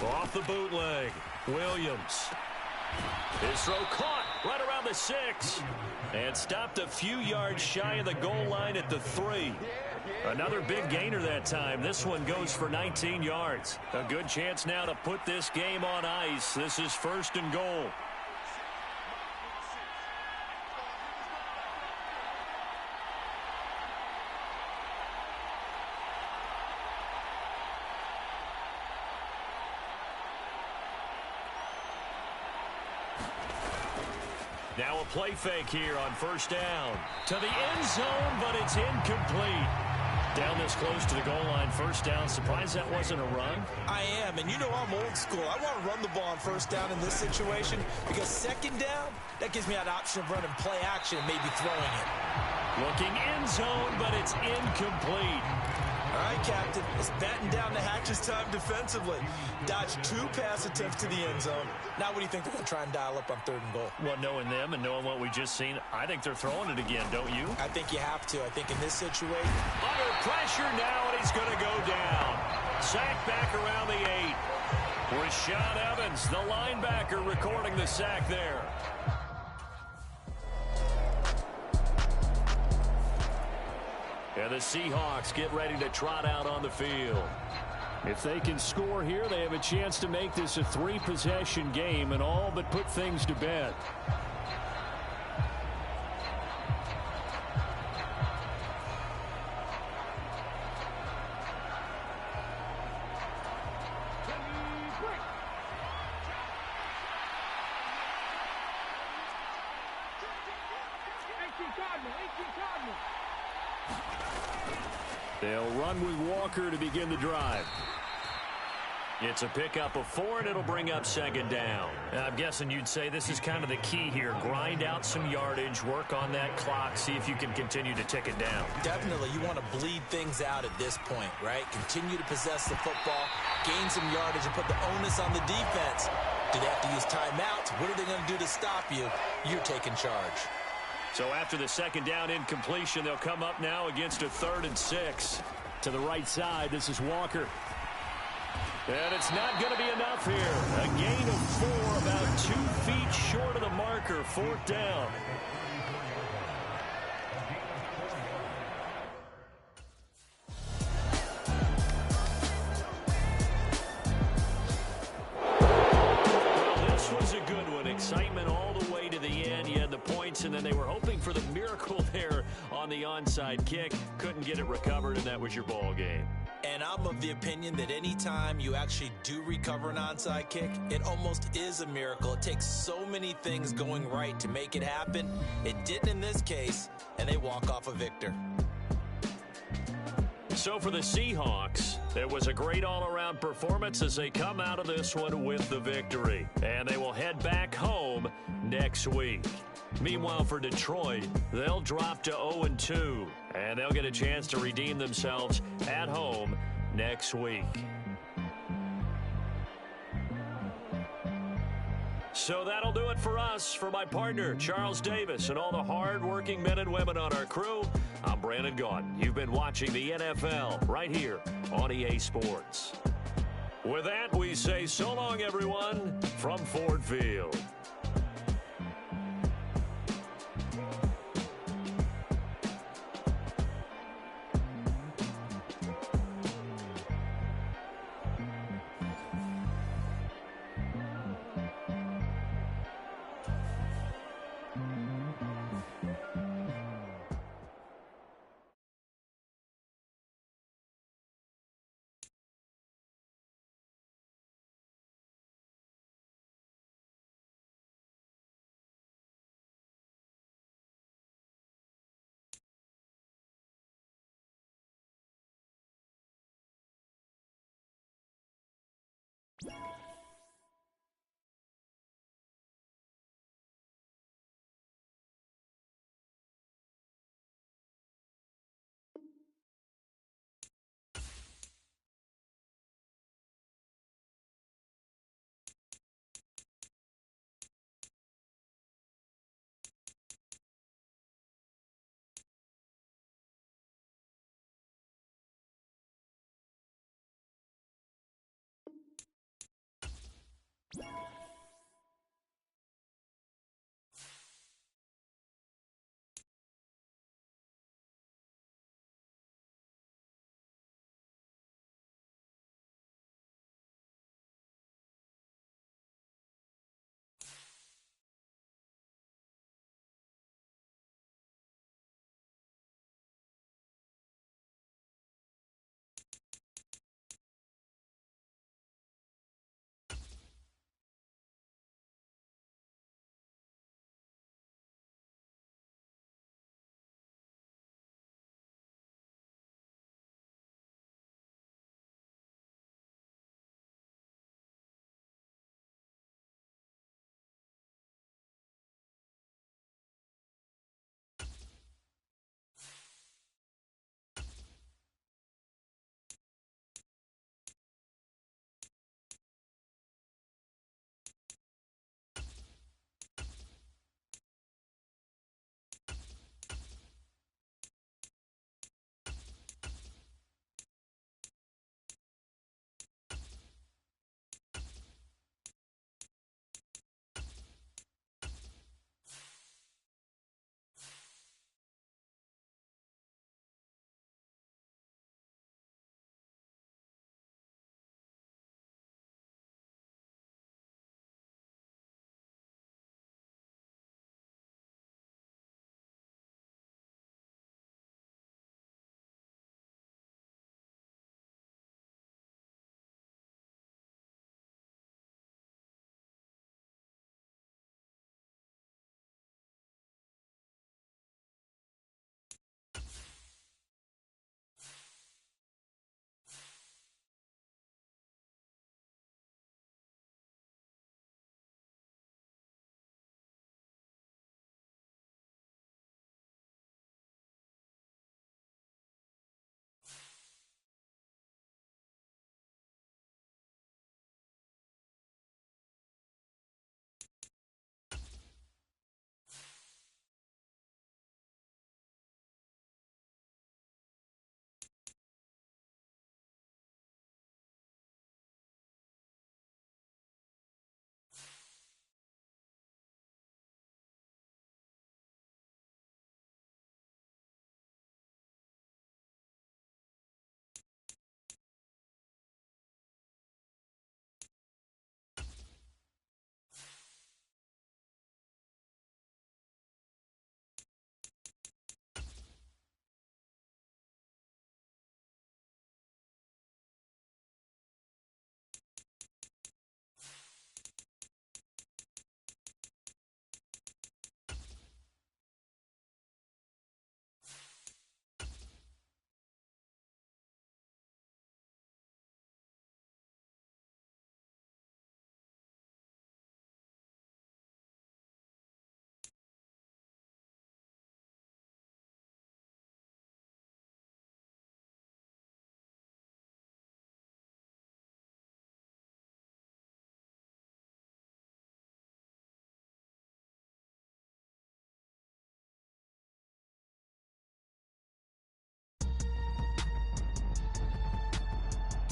Speaker 1: Off the bootleg, Williams. His throw caught right around the 6. And stopped a few yards shy of the goal line at the 3. Another big gainer that time. This one goes for 19 yards. A good chance now to put this game on ice. This is 1st and goal. Now a play fake here on 1st down. To the end zone, but it's incomplete. Down this close to the goal line, 1st down. Surprised that wasn't a run?
Speaker 3: I am, and you know I'm old school. I want to run the ball on 1st down in this situation because 2nd down, that gives me that option of running play action and maybe throwing it.
Speaker 1: Looking end zone, but it's incomplete.
Speaker 3: All right, Captain, it's batten down the hatches time defensively. Dodged 2 pass attempts to the end zone. Now what do you think they're going to try and dial up on 3rd and goal?
Speaker 1: Well, knowing them and knowing what we just seen, I think they're throwing it again, don't you?
Speaker 3: I think you have to. I think in this situation.
Speaker 1: Under pressure now, and he's going to go down. Sack back around the 8. Rashaan Evans, the linebacker, recording the sack there. And the Seahawks get ready to trot out on the field.
Speaker 4: If they can score here, they have a chance to make this a 3-possession game and all but put things to bed. They'll run with Walker to begin the drive.
Speaker 1: It's a pickup of 4, and it'll bring up 2nd down. I'm guessing you'd say this is kind of the key here. Grind out some yardage, work on that clock, see if you can continue to tick it down.
Speaker 3: Definitely. You want to bleed things out at this point, right? Continue to possess the football, gain some yardage, and put the onus on the defense. Do they have to use timeouts? What are they going to do to stop you? You're taking charge.
Speaker 1: So after the 2nd down incompletion, they'll come up now against a 3rd and 6.
Speaker 4: To the right side, this is Walker.
Speaker 1: And it's not going to be enough here. A gain of 4, about 2 feet short of the marker. 4th down. Well, this was a good one. Excitement all the way to the end. You had the points, and then they were hoping for the miracle there on the onside kick. Couldn't get it recovered, and that was your ball game.
Speaker 3: And I'm of the opinion that anytime you actually do recover an onside kick, it almost is a miracle. It takes so many things going right to make it happen. It didn't in this case, and they walk off a victor.
Speaker 1: So for the Seahawks, it was a great all-around performance as they come out of this one with the victory. And they will head back home next week. Meanwhile, for Detroit, they'll drop to 0-2, and they'll get a chance to redeem themselves at home next week. So that'll do it for us. For my partner, Charles Davis, and all the hard-working men and women on our crew, I'm Brandon Gaudin. You've been watching the NFL right here on EA Sports. With that, we say so long, everyone, from Ford Field.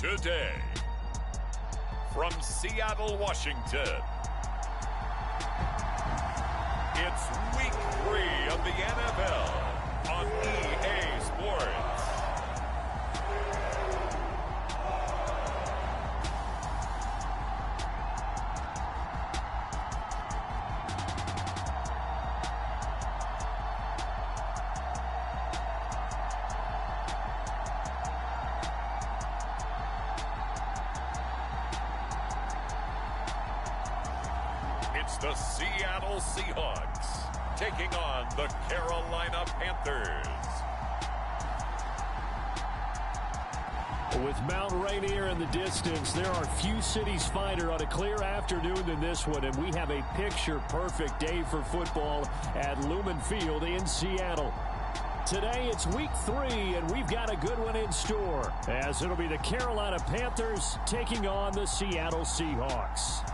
Speaker 2: Today, from Seattle, Washington, it's Week 3 of the NFL on EA Sports. It's the Seattle Seahawks taking on the Carolina Panthers.
Speaker 4: With Mount Rainier in the distance, there are few cities finer on a clear afternoon than this one, and we have a picture-perfect day for football at Lumen Field in Seattle. Today, it's week 3, and we've got a good one in store, as it'll be the Carolina Panthers taking on the Seattle Seahawks.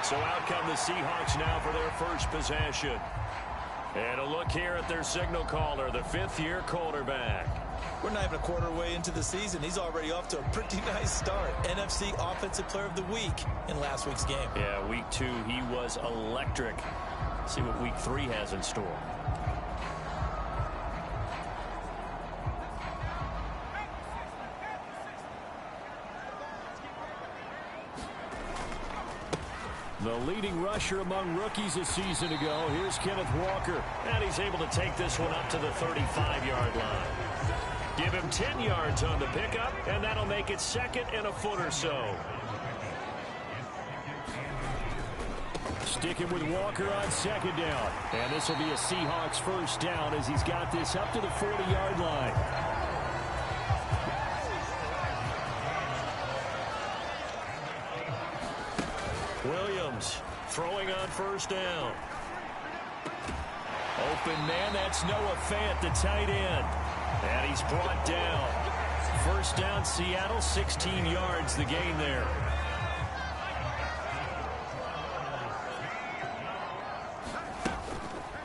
Speaker 4: So out come the Seahawks now for their first possession. And a look here at their signal caller, the fifth-year quarterback.
Speaker 3: We're not even a quarter way into the season. He's already off to a pretty nice start. NFC Offensive Player of the Week in last week's game.
Speaker 4: Yeah, week 2, he was electric. See what week 3 has in store. The leading rusher among rookies a season ago. Here's Kenneth Walker. And he's able to take this one up to the 35-yard line. Give him 10 yards on the pickup, and that'll make it second and a foot or so. Sticking with Walker on second down. And this will be a Seahawks first down as he's got this up to the 40-yard line. Williams throwing on first down. Open man, that's Noah Fant, the tight end. And he's brought down. First down, Seattle, 16 yards, the gain there.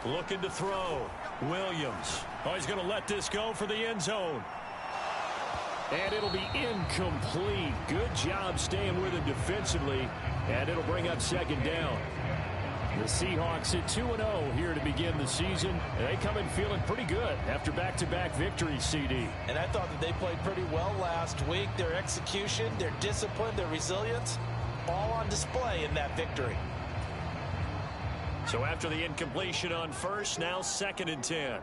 Speaker 4: Looking to throw. Williams. Oh, he's going to let this go for the end zone. And it'll be incomplete. Good job staying with him defensively. And it'll bring up second down. The Seahawks at 2-0 here to begin the season. They come in feeling pretty good after back-to-back victories, CD.
Speaker 3: And I thought that they played pretty well last week. Their execution, their discipline, their resilience, all on display in that victory.
Speaker 4: So after the incompletion on first, now second and 10.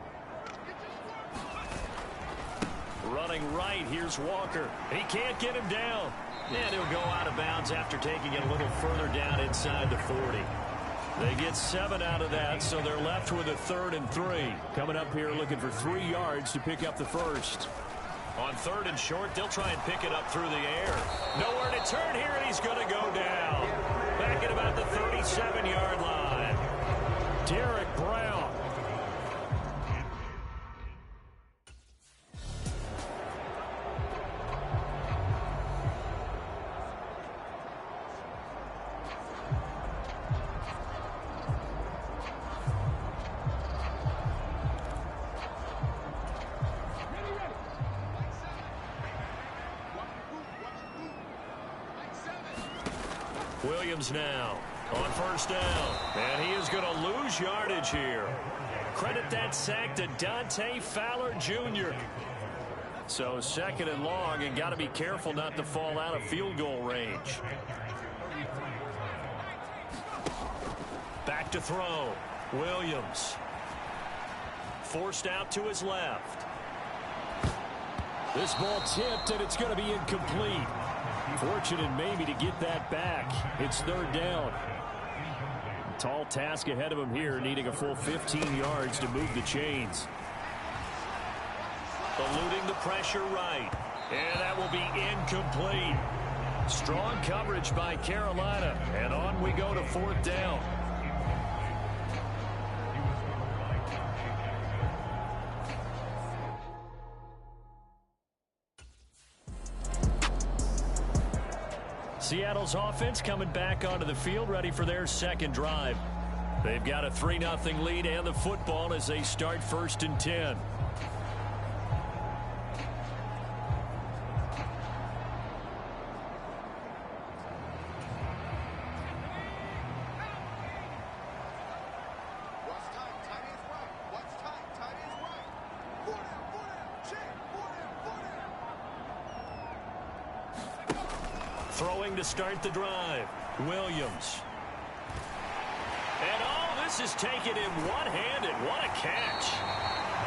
Speaker 4: Running right, here's Walker. He can't get him down. And he'll go out of bounds after taking it a little further down inside the 40. They get 7 out of that, so they're left with a 3rd and 3. Coming up here looking for 3 yards to pick up the first. On 3rd and short, they'll try and pick it up through the air. Nowhere to turn here, and he's going to go down. Back at about the 37-yard line. Derek Brown.
Speaker 1: Williams now on first down. And he is going to lose yardage here. Credit that sack to Dante Fowler Jr. So second and long, and got to be careful not to fall out of field goal range. Back to throw. Williams. Forced out to his left. This ball tipped, and it's going to be incomplete. Fortunate maybe to get that back. It's third down. Tall task ahead of him here, needing a full 15 yards to move the chains. Eluding the pressure right. And that will be incomplete. Strong coverage by Carolina. And on we go to fourth down. Seattle's offense coming back onto the field, ready for their second drive. They've got a 3-0 lead and the football as they start first and 10. Throwing to start the drive. Williams. And this is taken in one-handed. What a catch.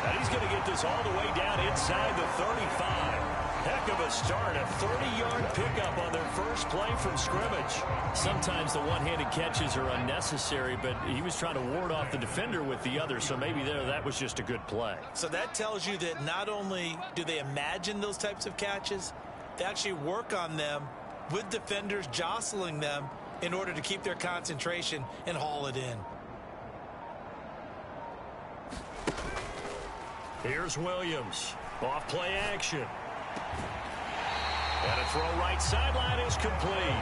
Speaker 1: And he's going to get this all the way down inside the 35. Heck of a start. A 30-yard pickup on their first play from scrimmage. Sometimes the one-handed catches are unnecessary, but he was trying to ward off the defender with the other, so maybe that was just a good play.
Speaker 3: So that tells you that not only do they imagine those types of catches, they actually work on them with defenders jostling them in order to keep their concentration and haul it in.
Speaker 1: Here's Williams. Off play action. And a throw right sideline is complete.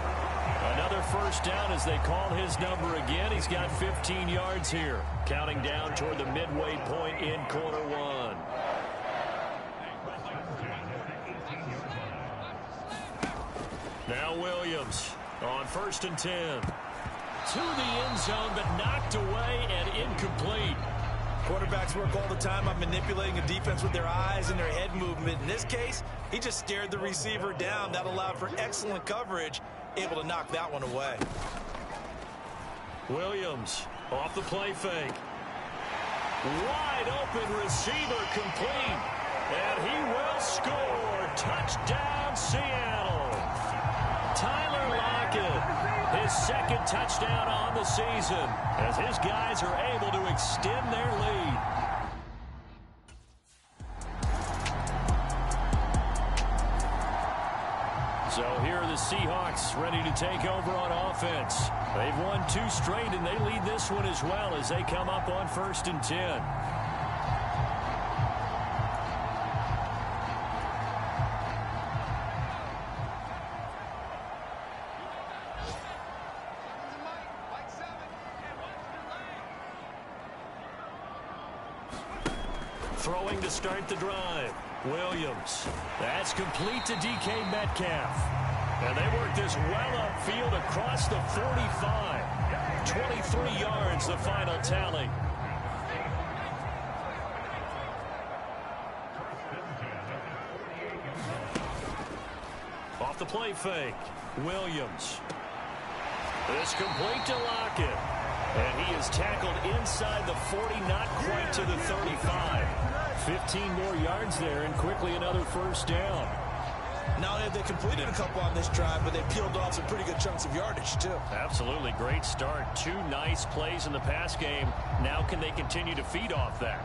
Speaker 1: Another first down as they call his number again. He's got 15 yards here. Counting down toward the midway point in quarter one. Now Williams on first and 10. To the end zone, but knocked away and incomplete.
Speaker 3: Quarterbacks work all the time on manipulating a defense with their eyes and their head movement. In this case, he just stared the receiver down. That allowed for excellent coverage, able to knock that one away.
Speaker 1: Williams off the play fake. Wide open receiver complete. And he will score. Touchdown, Seattle. Tyler Lockett, his second touchdown on the season, as his guys are able to extend their lead. So here are the Seahawks ready to take over on offense. They've won 2 straight, and they lead this one as well as they come up on first and 10. Throwing to start the drive. Williams. That's complete to DK Metcalf. And they work this well upfield across the 45. 23 yards, the final tally. Off the play fake. Williams. This complete to Lockett. And he is tackled inside the 40, not quite to the 35. 15 more yards there, and quickly another first down.
Speaker 3: Not only have they completed a couple on this drive, but they peeled off some pretty good chunks of yardage, too.
Speaker 1: Absolutely. Great start. 2 nice plays in the pass game. Now can they continue to feed off that?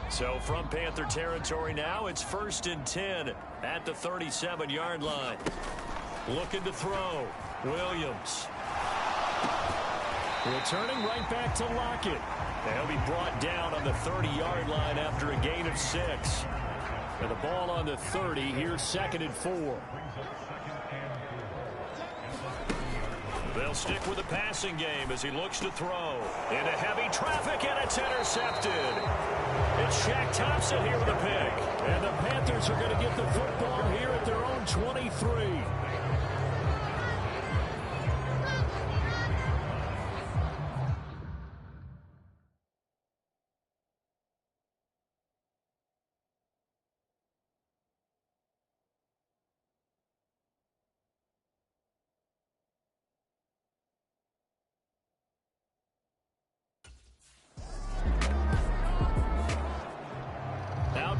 Speaker 1: So from Panther territory now, it's first and 10 at the 37-yard line. Looking to throw. Williams. Returning right back to Lockett. They'll be brought down on the 30-yard line after a gain of 6. And the ball on the 30, here's second and 4. They'll stick with the passing game as he looks to throw. Into heavy traffic, and it's intercepted. It's Shaq Thompson here with a pick.
Speaker 4: And the Panthers are going to get the football here at their own 23.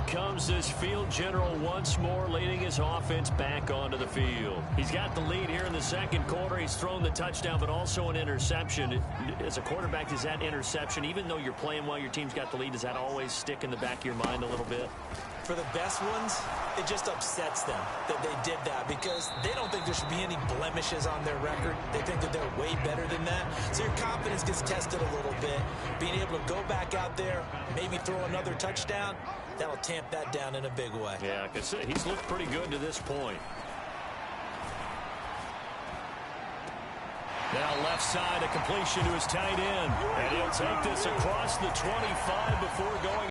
Speaker 4: Comes this field general once more, leading his offense back onto the field. He's got the lead here in the second quarter. He's thrown the touchdown, but also an interception. As a quarterback, does that interception, even though you're playing while your team's got the lead, does that always stick in the back of your mind a little bit?
Speaker 3: For the best ones, it just upsets them that they did that because they don't think there should be any blemishes on their record. They think that they're way better than that. So your confidence gets tested a little bit. Being able to go back out there, maybe throw another touchdown, that'll tamp that down in a big way.
Speaker 1: Yeah, because he's looked pretty good to this point. Now left side, a completion to his tight end. And he'll take this across the 25 before going